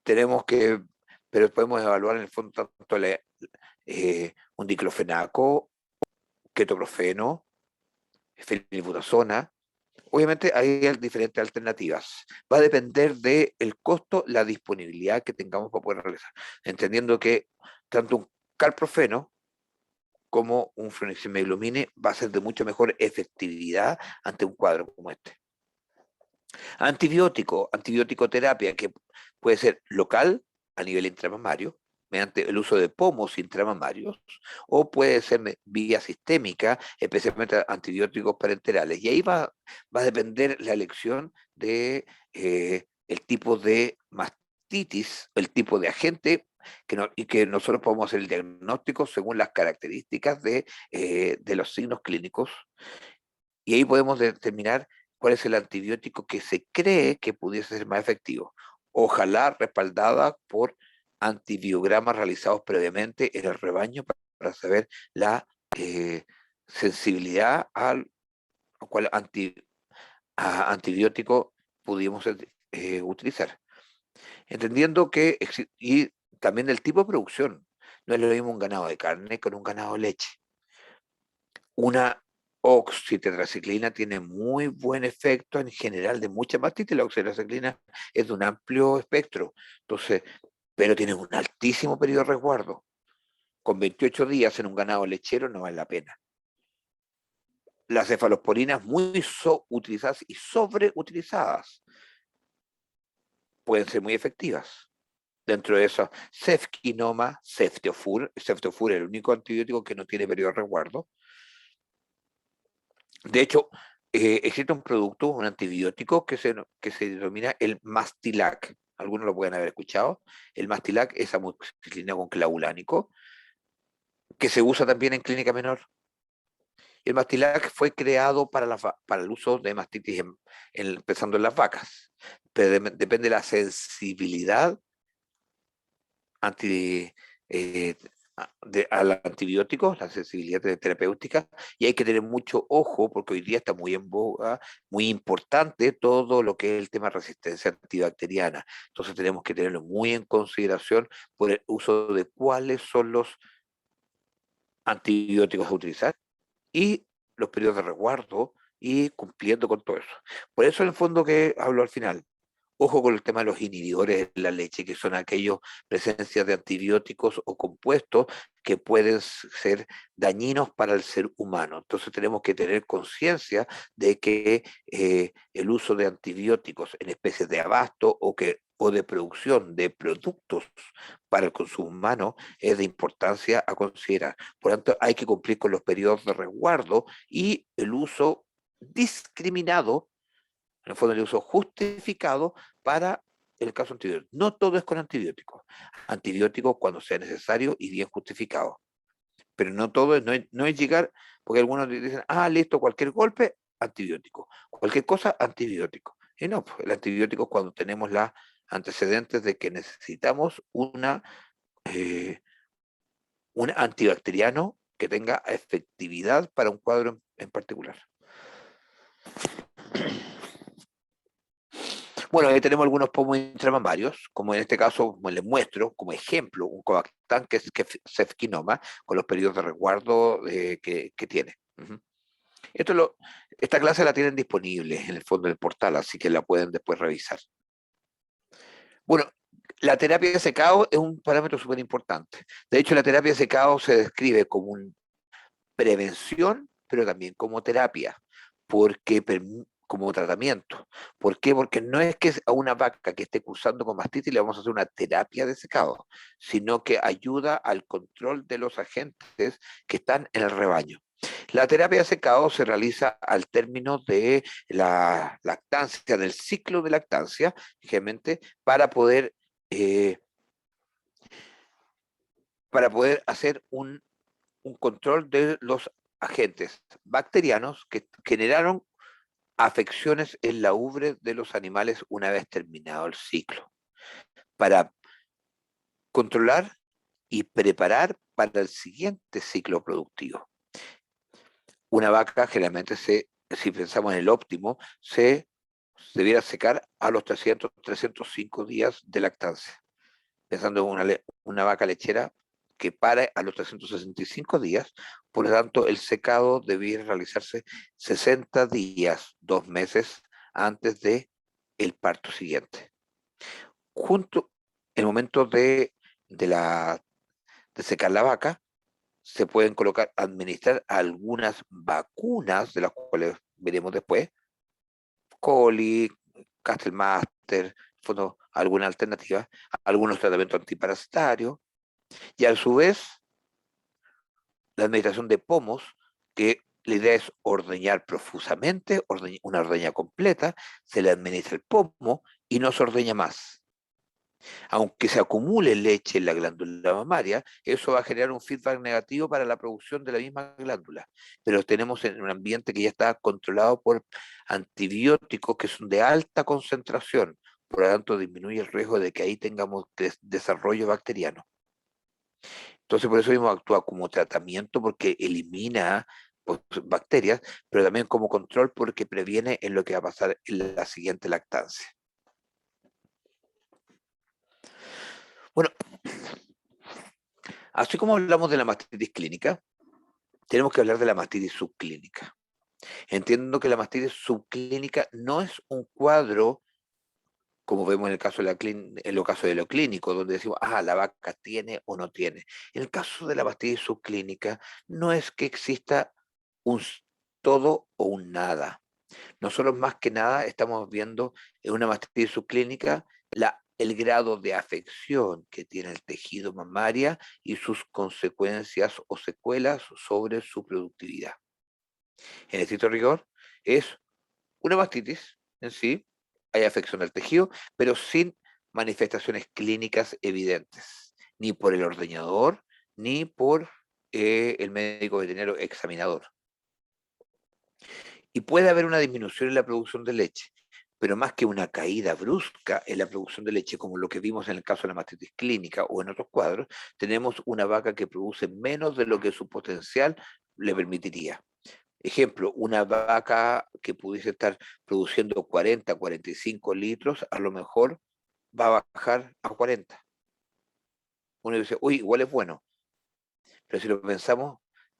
Speaker 1: Tenemos que, pero podemos evaluar en el fondo tanto un diclofenaco, ketoprofeno, fenilbutazona. Obviamente hay diferentes alternativas. Va a depender del costo, la disponibilidad que tengamos para poder realizar. Entendiendo que tanto un carprofeno como un fluniximab-glumine va a ser de mucho mejor efectividad ante un cuadro como este. Antibiótico terapia que puede ser local a nivel intramamario, mediante el uso de pomos intramamarios, o puede ser vía sistémica, especialmente antibióticos parenterales. Y ahí va a depender la elección de el tipo de mastitis, el tipo de agente y que nosotros podemos hacer el diagnóstico según las características de los signos clínicos y ahí podemos determinar cuál es el antibiótico que se cree que pudiese ser más efectivo. Ojalá respaldada por antibiogramas realizados previamente en el rebaño para saber la sensibilidad al cual antibiótico pudimos utilizar. Entendiendo que, y también del tipo de producción, no es lo mismo un ganado de carne con un ganado de leche. Una oxitetraciclina tiene muy buen efecto en general de mucha mastitis. La oxitetraciclina es de un amplio espectro, entonces, pero tiene un altísimo periodo de resguardo. Con 28 días en un ganado lechero no vale la pena. Las cefalosporinas muy utilizadas y sobreutilizadas pueden ser muy efectivas. Dentro de eso, cefquinoma, ceftiofur. Ceftiofur es el único antibiótico que no tiene periodo de resguardo. De hecho, existe un producto, un antibiótico que se denomina el Mastilac. Algunos lo pueden haber escuchado. El Mastilac es amoxicilina con clavulánico, que se usa también en clínica menor. El Mastilac fue creado para el uso de mastitis empezando en las vacas, pero depende de la sensibilidad anti, eh, al antibiótico, la sensibilidad terapéutica, y hay que tener mucho ojo porque hoy día está muy en boga, muy importante todo lo que es el tema de resistencia antibacteriana. Entonces tenemos que tenerlo muy en consideración por el uso de cuáles son los antibióticos a utilizar y los periodos de resguardo y cumpliendo con todo eso. Por eso en el fondo que hablo al final, ojo con el tema de los inhibidores de la leche, que son aquellos presencias de antibióticos o compuestos que pueden ser dañinos para el ser humano. Entonces tenemos que tener conciencia de que el uso de antibióticos en especies de abasto o de producción de productos para el consumo humano es de importancia a considerar. Por lo tanto, hay que cumplir con los periodos de resguardo y el uso discriminado, en el fondo el uso justificado para el caso antibiótico. No todo es con antibióticos. Antibióticos cuando sea necesario y bien justificado. Pero no todo no es llegar, porque algunos dicen, ah, listo, cualquier golpe, antibiótico. Cualquier cosa, antibiótico. Y no, pues, el antibiótico es cuando tenemos los antecedentes de que necesitamos eh, un antibacteriano que tenga efectividad para un cuadro en particular. Bueno, ahí tenemos algunos pomos intramamarios, como en este caso, como les muestro, como ejemplo, un Coactán que es cefquinoma, con los periodos de resguardo que tiene. Ujú. Esto esta clase la tienen disponible en el fondo del portal, así que la pueden después revisar. Bueno, la terapia de secado es un parámetro súper importante. De hecho, la terapia de secado se describe como una prevención, pero también como terapia, porque como tratamiento. ¿Por qué? Porque no es que a una vaca que esté cursando con mastitis le vamos a hacer una terapia de secado, sino que ayuda al control de los agentes que están en el rebaño. La terapia de secado se realiza al término de la lactancia, del ciclo de lactancia, generalmente, eh, para poder hacer un control de los agentes bacterianos que generaron afecciones en la ubre de los animales una vez terminado el ciclo, para controlar y preparar para el siguiente ciclo productivo. Una vaca generalmente si pensamos en el óptimo, se debiera secar a los 305 días de lactancia. Pensando en una vaca lechera que pare a los 365 días, por lo tanto el secado debiera realizarse 60 días, 2 meses antes de el parto siguiente. Junto, en el momento de secar la vaca, se pueden administrar algunas vacunas, de las cuales veremos después, Coli, Castelmaster, alguna alternativa, algunos tratamientos antiparasitarios, y a su vez la administración de pomos, que la idea es ordeñar profusamente, una ordeña completa, se le administra el pomo y no se ordeña más. Aunque se acumule leche en la glándula mamaria, eso va a generar un feedback negativo para la producción de la misma glándula. Pero tenemos en un ambiente que ya está controlado por antibióticos que son de alta concentración, por lo tanto disminuye el riesgo de que ahí tengamos desarrollo bacteriano. Entonces, por eso mismo actúa como tratamiento porque elimina pues, bacterias, pero también como control porque previene en lo que va a pasar en la siguiente lactancia. Bueno, así como hablamos de la mastitis clínica, tenemos que hablar de la mastitis subclínica. Entiendo que la mastitis subclínica no es un cuadro como vemos en el caso de en los casos de lo clínico, donde decimos, la vaca tiene o no tiene. En el caso de la mastitis subclínica, no es que exista un todo o un nada. Nosotros más que nada estamos viendo en una mastitis subclínica el grado de afección que tiene el tejido mamaria y sus consecuencias o secuelas sobre su productividad. En estricto rigor, es una mastitis en sí, hay afección del tejido, pero sin manifestaciones clínicas evidentes, ni por el ordeñador, ni por el médico veterinario examinador. Y puede haber una disminución en la producción de leche, pero más que una caída brusca en la producción de leche, como lo que vimos en el caso de la mastitis clínica o en otros cuadros, tenemos una vaca que produce menos de lo que su potencial le permitiría. Ejemplo, una vaca que pudiese estar produciendo 40, 45 litros, a lo mejor va a bajar a 40. Uno dice, uy, igual es bueno, pero si lo pensamos,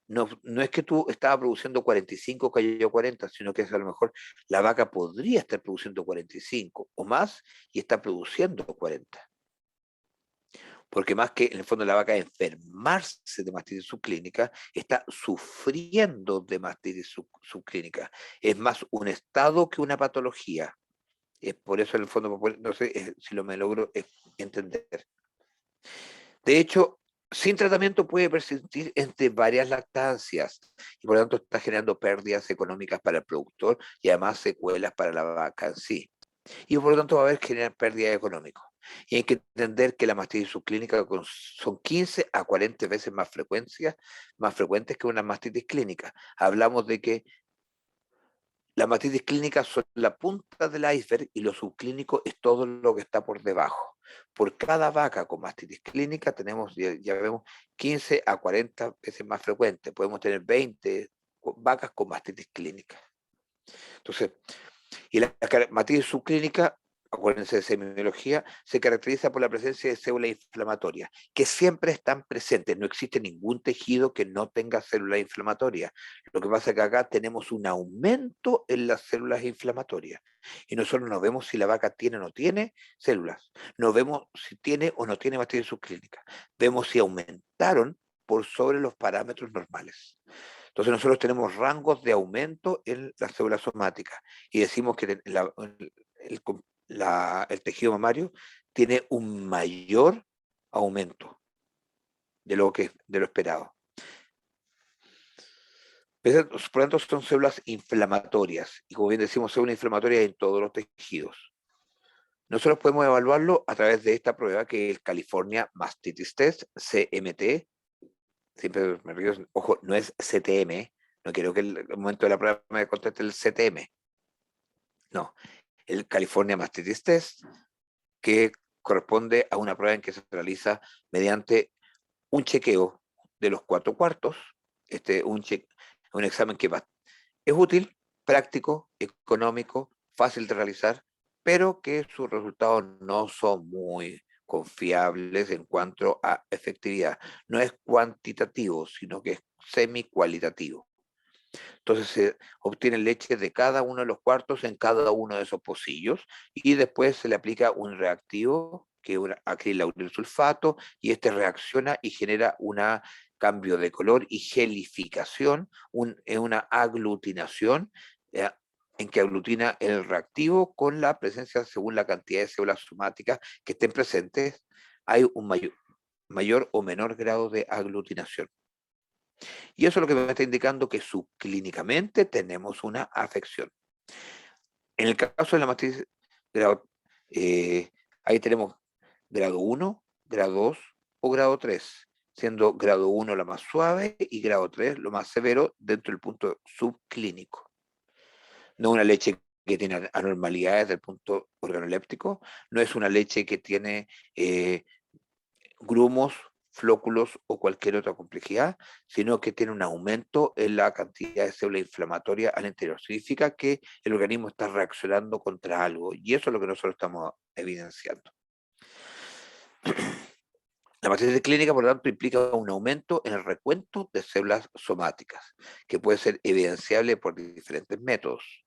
Speaker 1: no es que tú estabas produciendo 45, cayó 40, sino que a lo mejor la vaca podría estar produciendo 45 o más y está produciendo 40. Porque más que en el fondo la vaca enfermarse de mastitis subclínica, está sufriendo de mastitis subclínica. Es más un estado que una patología. Es por eso en el fondo, no sé si lo me logro entender. De hecho, sin tratamiento puede persistir entre varias lactancias y por lo tanto está generando pérdidas económicas para el productor y además secuelas para la vaca en sí. Y por lo tanto va a haber que generar pérdidas económicas. Y hay que entender que la mastitis subclínica son 15 a 40 veces más frecuentes que una mastitis clínica. Hablamos de que las mastitis clínicas son la punta del iceberg y lo subclínico es todo lo que está por debajo. Por cada vaca con mastitis clínica tenemos, ya vemos, 15 a 40 veces más frecuentes. Podemos tener 20 vacas con mastitis clínica. Entonces, y la matriz subclínica, acuérdense de semiología, se caracteriza por la presencia de células inflamatorias, que siempre están presentes. No existe ningún tejido que no tenga células inflamatorias. Lo que pasa es que acá tenemos un aumento en las células inflamatorias. Y nosotros no vemos si la vaca tiene o no tiene células. No vemos si tiene o no tiene matriz subclínica. Vemos si aumentaron por sobre los parámetros normales. Entonces nosotros tenemos rangos de aumento en las células somáticas y decimos que el tejido mamario tiene un mayor aumento de lo esperado. Por lo tanto, son células inflamatorias y como bien decimos, células inflamatorias en todos los tejidos. Nosotros podemos evaluarlo a través de esta prueba que es el California Mastitis Test, CMT. Siempre me río, ojo, no es CTM, no quiero que el momento de la prueba me conteste el CTM, no, el California Mastitis Test, que corresponde a una prueba en que se realiza mediante un chequeo de los 4 cuartos, un examen que es útil, práctico, económico, fácil de realizar, pero que sus resultados no son muy confiables en cuanto a efectividad. No es cuantitativo, sino que es semi-cualitativo. Entonces se obtiene leche de cada uno de los cuartos en cada uno de esos pocillos y después se le aplica un reactivo que es un acrilauril sulfato y este reacciona y genera un cambio de color y gelificación, una aglutinación eh, en que aglutina el reactivo con la presencia, según la cantidad de células somáticas que estén presentes, hay un mayor o menor grado de aglutinación. Y eso es lo que me está indicando que subclínicamente tenemos una afección. En el caso de la mastitis, grado, ahí tenemos grado 1, grado 2 o grado 3, siendo grado 1 la más suave y grado 3 lo más severo dentro del punto subclínico. No una leche que tiene anormalidades del punto organoléptico, no es una leche que tiene grumos, flóculos o cualquier otra complejidad, sino que tiene un aumento en la cantidad de células inflamatorias al interior. Significa que el organismo está reaccionando contra algo y eso es lo que nosotros estamos evidenciando. La matriz clínica, por lo tanto, implica un aumento en el recuento de células somáticas, que puede ser evidenciable por diferentes métodos.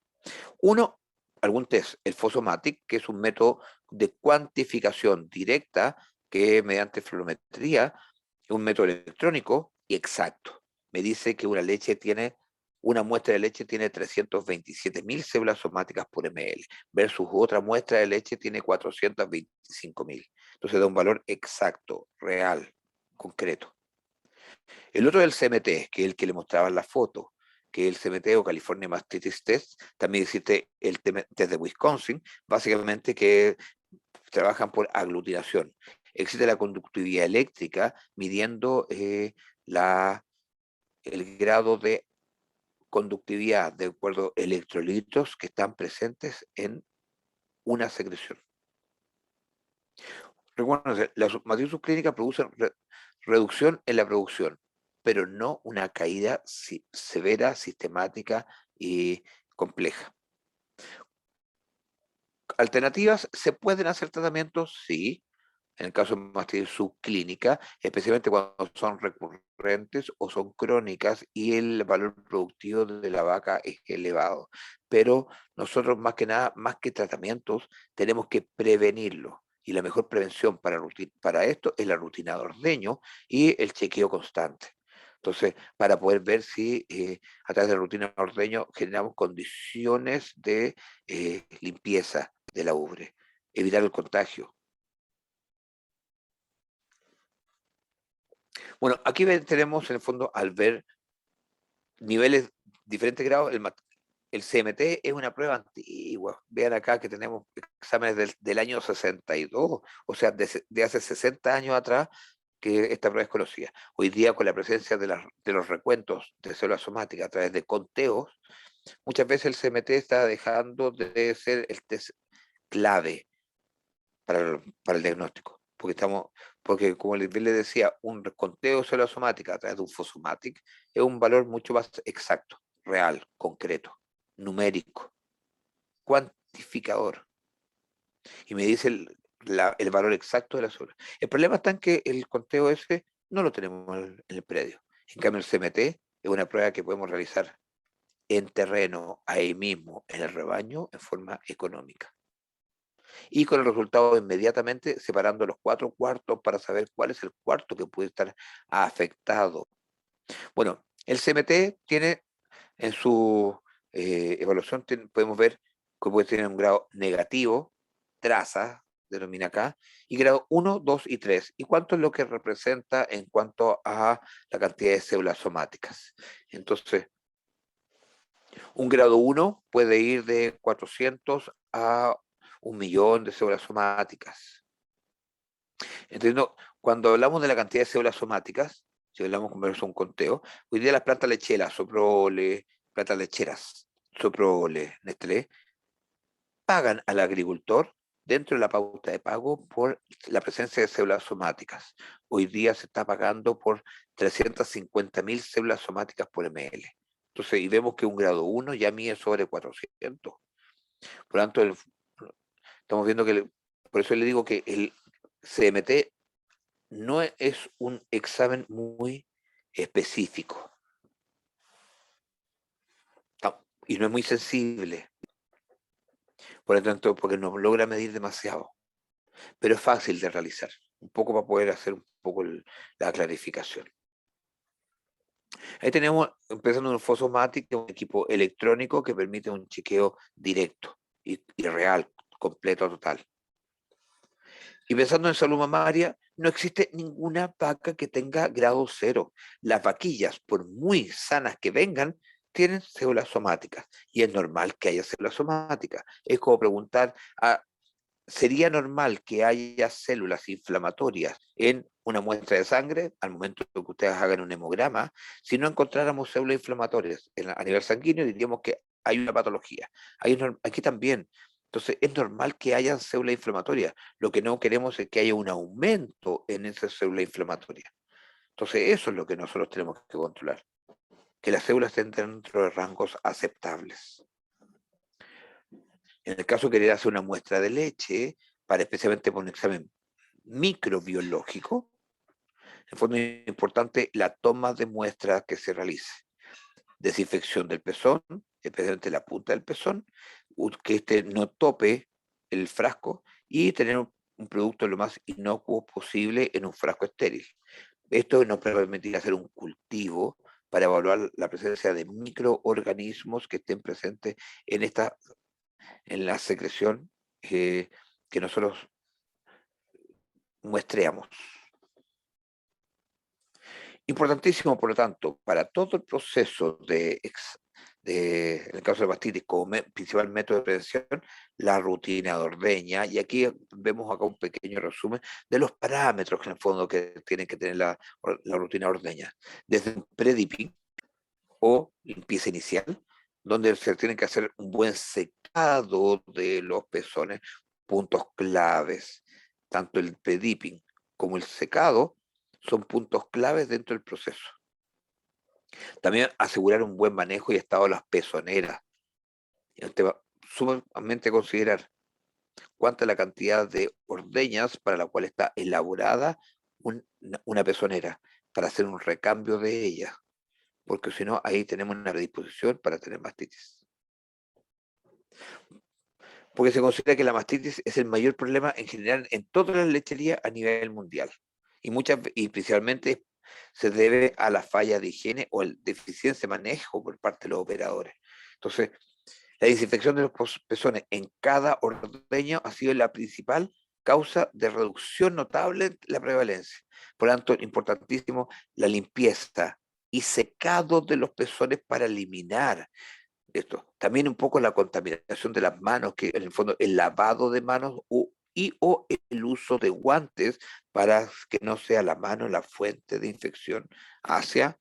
Speaker 1: Uno, algún test, el Phosomatic, que es un método de cuantificación directa que mediante fluorometría, un método electrónico y exacto. Me dice que una muestra de leche tiene 327.000 células somáticas por ml, versus otra muestra de leche tiene 425.000. Entonces da un valor exacto, real, concreto. El otro es el CMT, que es el que le mostraba en la foto, que es el CMT o California Mastitis Test. También existe el test de Wisconsin, básicamente que trabajan por aglutinación. Existe la conductividad eléctrica midiendo el grado de conductividad de acuerdo a electrolitos que están presentes en una secreción. Recuerden, las matrices subclínicas producen reducción en la producción, pero no una caída severa, sistemática y compleja. Alternativas, ¿se pueden hacer tratamientos? Sí, en el caso de mastitis subclínica, especialmente cuando son recurrentes o son crónicas y el valor productivo de la vaca es elevado. Pero nosotros más que nada, más que tratamientos, tenemos que prevenirlo. Y la mejor prevención para esto es la rutina de ordeño y el chequeo constante. Entonces, para poder ver si a través de la rutina de ordeño generamos condiciones de limpieza de la ubre, evitar el contagio. Bueno, aquí tenemos en el fondo, al ver niveles, diferentes grados, el CMT es una prueba antigua. Vean acá que tenemos exámenes del año 62, o sea, de hace 60 años atrás, que esta prueba es conocida. Hoy día, con la presencia de los recuentos de células somáticas a través de conteos, muchas veces el CMT está dejando de ser el test clave para el diagnóstico. Porque como les decía, un conteo de células somáticas a través de un Phosomatic es un valor mucho más exacto, real, concreto, numérico, cuantificador. Y me dice el valor exacto de la célula. El problema está en que el conteo ese no lo tenemos en el predio. En cambio, el CMT es una prueba que podemos realizar en terreno, ahí mismo, en el rebaño, en forma económica. Y con el resultado inmediatamente separando los 4 cuartos para saber cuál es el cuarto que puede estar afectado. Bueno, el CMT tiene en su evaluación, podemos ver que puede tener un grado negativo, traza, denomina acá, y grado 1, 2 y 3. ¿Y cuánto es lo que representa en cuanto a la cantidad de células somáticas? Entonces, un grado 1 puede ir de 400 a 1.000.000 de células somáticas. Entiendo, cuando hablamos de la cantidad de células somáticas, si hablamos con un conteo, hoy día las plantas lecheras, Soprole, plantas lecheras, Soprole, Nestlé, pagan al agricultor dentro de la pauta de pago por la presencia de células somáticas. Hoy día se está pagando por 350.000 células somáticas por ml. Entonces, y vemos que un grado 1 ya mide sobre 400. Por lo tanto, estamos viendo que, por eso le digo que el CMT no es un examen muy específico. Y no es muy sensible, por lo tanto, porque no logra medir demasiado, pero es fácil de realizar, un poco para poder hacer un poco la clarificación. Ahí tenemos, empezando un Phosomatic, un equipo electrónico que permite un chequeo directo y real, completo, total. Y pensando en salud mamaria, no existe ninguna vaca que tenga grado 0. Las vaquillas, por muy sanas que vengan, tienen células somáticas. Y es normal que haya células somáticas. Es como preguntar, ¿sería normal que haya células inflamatorias en una muestra de sangre al momento de que ustedes hagan un hemograma? Si no encontráramos células inflamatorias a nivel sanguíneo, diríamos que hay una patología. Aquí también. Entonces, es normal que haya células inflamatorias. Lo que no queremos es que haya un aumento en esa célula inflamatoria. Entonces, eso es lo que nosotros tenemos que controlar. Que las células estén dentro de rangos aceptables. En el caso de querer hacer una muestra de leche, para especialmente por un examen microbiológico, En el fondo es importante la toma de muestra que se realice. Desinfección del pezón, especialmente la punta del pezón, que este no tope el frasco y tener un producto lo más inocuo posible en un frasco estéril. Esto nos permitirá hacer un cultivo para evaluar la presencia de microorganismos que estén presentes en en la secreción que nosotros muestreamos. Importantísimo, por lo tanto, para todo el proceso en el caso de mastitis, como principal método de prevención, la rutina de ordeña, y aquí vemos acá un pequeño resumen de los parámetros que en el fondo que tiene que tener la rutina de ordeña, desde un pre-dipping o limpieza inicial, donde se tiene que hacer un buen secado de los pezones, puntos claves, tanto el pre-dipping como el secado son puntos claves dentro del proceso. También asegurar un buen manejo y estado de las pezoneras. Es un tema sumamente a considerar. Cuánta es la cantidad de ordeñas para la cual está elaborada una pezonera, para hacer un recambio de ella, porque si no, ahí tenemos una predisposición para tener mastitis. Porque se considera que la mastitis es el mayor problema en general en todas las lecherías a nivel mundial. Y principalmente se debe a la falla de higiene o el deficiencia de manejo por parte de los operadores. Entonces, la desinfección de los pezones en cada ordeño ha sido la principal causa de reducción notable de la prevalencia. Por lo tanto, importantísimo la limpieza y secado de los pezones para eliminar esto. También un poco la contaminación de las manos, que en el fondo el lavado de manos o el uso de guantes para que no sea la mano la fuente de infección hacia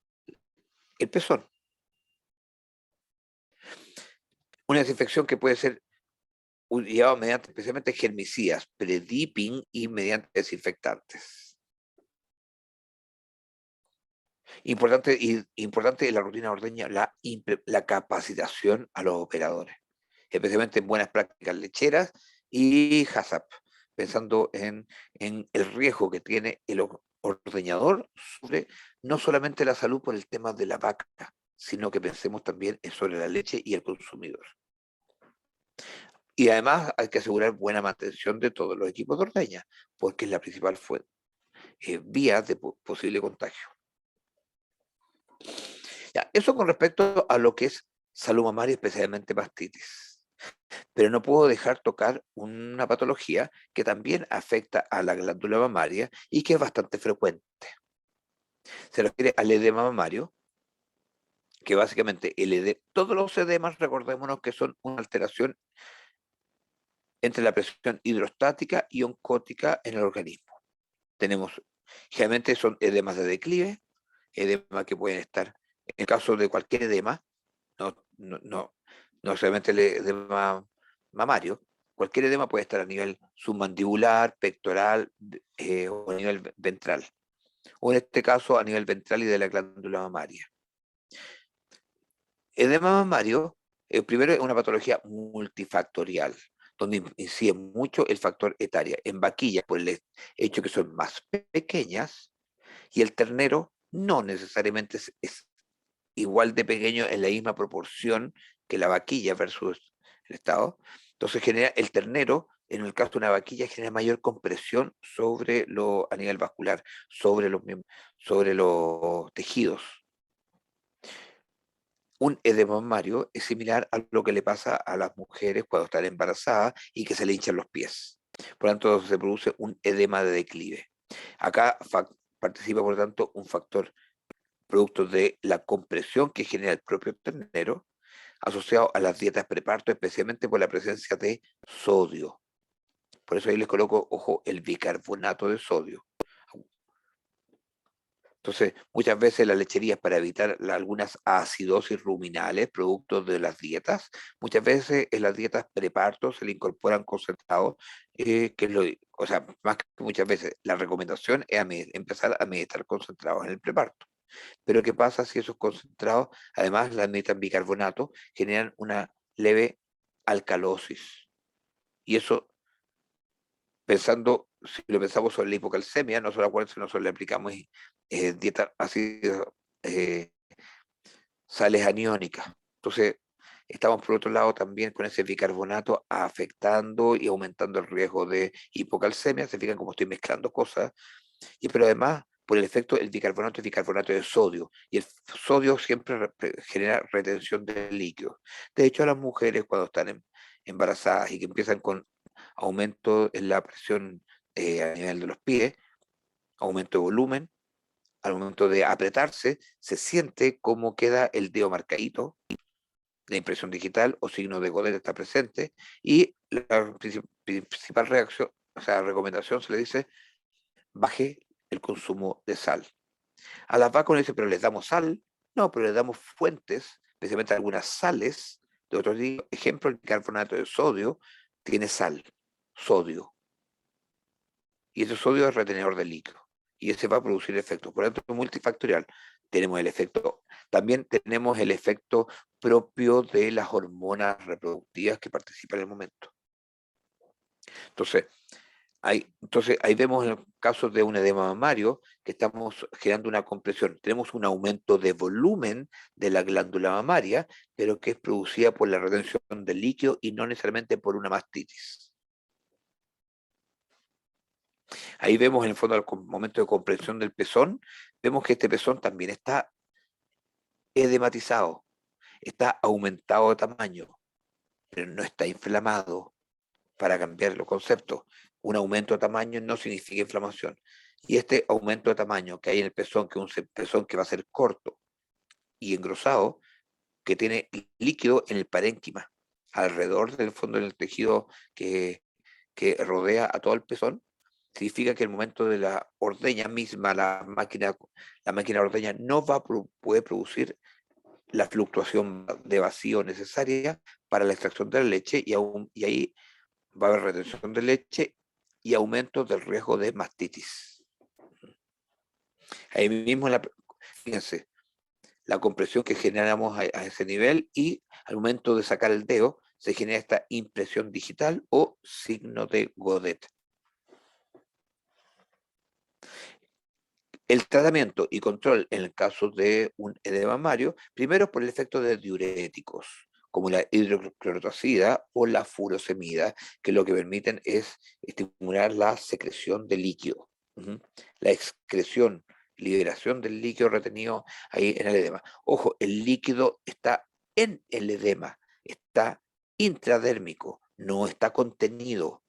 Speaker 1: el pezón. Una desinfección que puede ser llevado mediante especialmente germicidas, pre-dipping y mediante desinfectantes. Importante en la rutina ordeña la capacitación a los operadores, especialmente en buenas prácticas lecheras y HACCP, pensando en el riesgo que tiene el ordeñador sobre no solamente la salud por el tema de la vaca, sino que pensemos también sobre la leche y el consumidor. Y además hay que asegurar buena mantención de todos los equipos de ordeña, porque es la principal vía de posible contagio. Ya, eso con respecto a lo que es salud mamaria, especialmente mastitis. Pero no puedo dejar tocar una patología que también afecta a la glándula mamaria y que es bastante frecuente. Se refiere al edema mamario, que básicamente todos los edemas, recordémonos que son una alteración entre la presión hidrostática y oncótica en el organismo. Tenemos, generalmente son edemas de declive, edemas que pueden estar, en el caso de cualquier edema, no solamente el edema mamario, cualquier edema puede estar a nivel submandibular, pectoral o a nivel ventral, o en este caso a nivel ventral y de la glándula mamaria. Edema mamario, primero es una patología multifactorial, donde incide mucho el factor etaria. En vaquillas, por el hecho que son más pequeñas, y el ternero no necesariamente es igual de pequeño en la misma proporción que la vaquilla versus el estado. Entonces genera el ternero, en el caso de una vaquilla, genera mayor compresión a nivel vascular, sobre los tejidos. Un edema mamario es similar a lo que le pasa a las mujeres cuando están embarazadas y que se le hinchan los pies. Por lo tanto, se produce un edema de declive. Acá participa, por lo tanto, un factor producto de la compresión que genera el propio ternero, asociado a las dietas preparto, especialmente por la presencia de sodio. Por eso ahí les coloco, ojo, el bicarbonato de sodio. Entonces, muchas veces las lecherías, para evitar algunas acidosis ruminales, producto de las dietas, muchas veces en las dietas preparto se le incorporan concentrados, o sea, más que muchas veces, la recomendación es empezar a administrar concentrados en el preparto. Pero ¿qué pasa si esos concentrados, además la administran bicarbonato, generan una leve alcalosis? Y eso, pensando si lo pensamos sobre la hipocalcemia, nosotros acuérdense, nosotros le aplicamos dieta ácido, sales aniónicas. Entonces, estamos por otro lado también con ese bicarbonato afectando y aumentando el riesgo de hipocalcemia. Se fijan cómo estoy mezclando cosas. Pero además, por el efecto, el bicarbonato es bicarbonato de sodio. Y el sodio siempre genera retención de líquidos. De hecho, a las mujeres cuando están embarazadas y que empiezan con aumento en la presión a nivel de los pies, aumento de volumen, al momento de apretarse, se siente cómo queda el dedo marcadito, la impresión digital o signo de Godet está presente, y la principal reacción, o sea, recomendación se le dice, baje el consumo de sal. A las vacas dice, pero les damos sal, no, pero les damos fuentes, especialmente algunas sales, de otros ejemplo, el bicarbonato de sodio tiene sal, sodio, y ese sodio es retenedor de líquido, y ese va a producir efectos. Por lo tanto, es multifactorial. Tenemos el efecto, también tenemos el efecto propio de las hormonas reproductivas que participan en el momento. Entonces, ahí vemos en el caso de un edema mamario que estamos generando una compresión. Tenemos un aumento de volumen de la glándula mamaria, pero que es producida por la retención del líquido y no necesariamente por una mastitis. Ahí vemos en el fondo, al momento de compresión del pezón, vemos que este pezón también está edematizado, está aumentado de tamaño, pero no está inflamado. Para cambiar los conceptos, un aumento de tamaño no significa inflamación. Y este aumento de tamaño que hay en el pezón, que es un pezón que va a ser corto y engrosado, que tiene líquido en el parénquima, alrededor del fondo del tejido que rodea a todo el pezón, significa que el momento de la ordeña misma, la máquina ordeña no puede producir la fluctuación de vacío necesaria para la extracción de la leche y ahí va a haber retención de leche y aumento del riesgo de mastitis. Ahí mismo, fíjense, la compresión que generamos a ese nivel y al momento de sacar el dedo se genera esta impresión digital o signo de Godet. El tratamiento y control en el caso de un edema mamario, primero por el efecto de diuréticos, como la hidroclorotiazida o la furosemida, que lo que permiten es estimular la secreción de líquido, la excreción, liberación del líquido retenido ahí en el edema. Ojo, el líquido está en el edema, está intradérmico, no está contenido.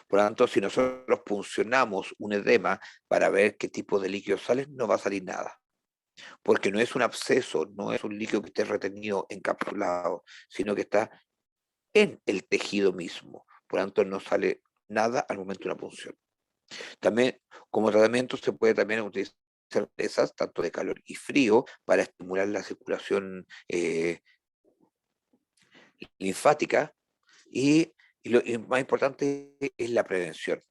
Speaker 1: Por lo tanto, si nosotros puncionamos un edema para ver qué tipo de líquido sale, no va a salir nada. Porque no es un absceso, no es un líquido que esté retenido, encapsulado, sino que está en el tejido mismo. Por lo tanto, no sale nada al momento de una punción. También, como tratamiento, se puede también utilizar esas, tanto de calor y frío, para estimular la circulación linfática y más importante es la prevención,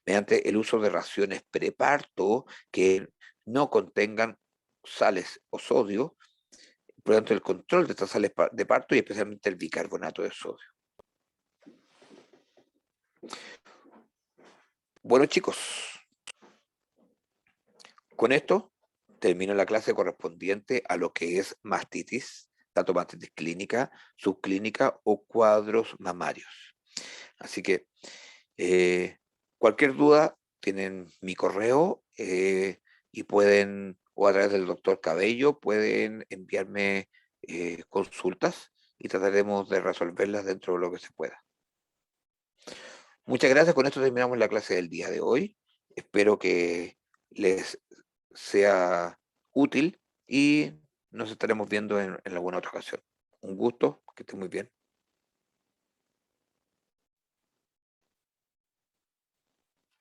Speaker 1: mediante el uso de raciones preparto que no contengan sales o sodio, por lo tanto el control de estas sales de parto y especialmente el bicarbonato de sodio. Bueno chicos, con esto termino la clase correspondiente a lo que es mastitis, tanto mastitis clínica, subclínica o cuadros mamarios. Así que cualquier duda tienen mi correo y pueden, o a través del doctor Cabello, pueden enviarme consultas y trataremos de resolverlas dentro de lo que se pueda. Muchas gracias, con esto terminamos la clase del día de hoy. Espero que les sea útil y nos estaremos viendo en alguna otra ocasión. Un gusto, que estén muy bien.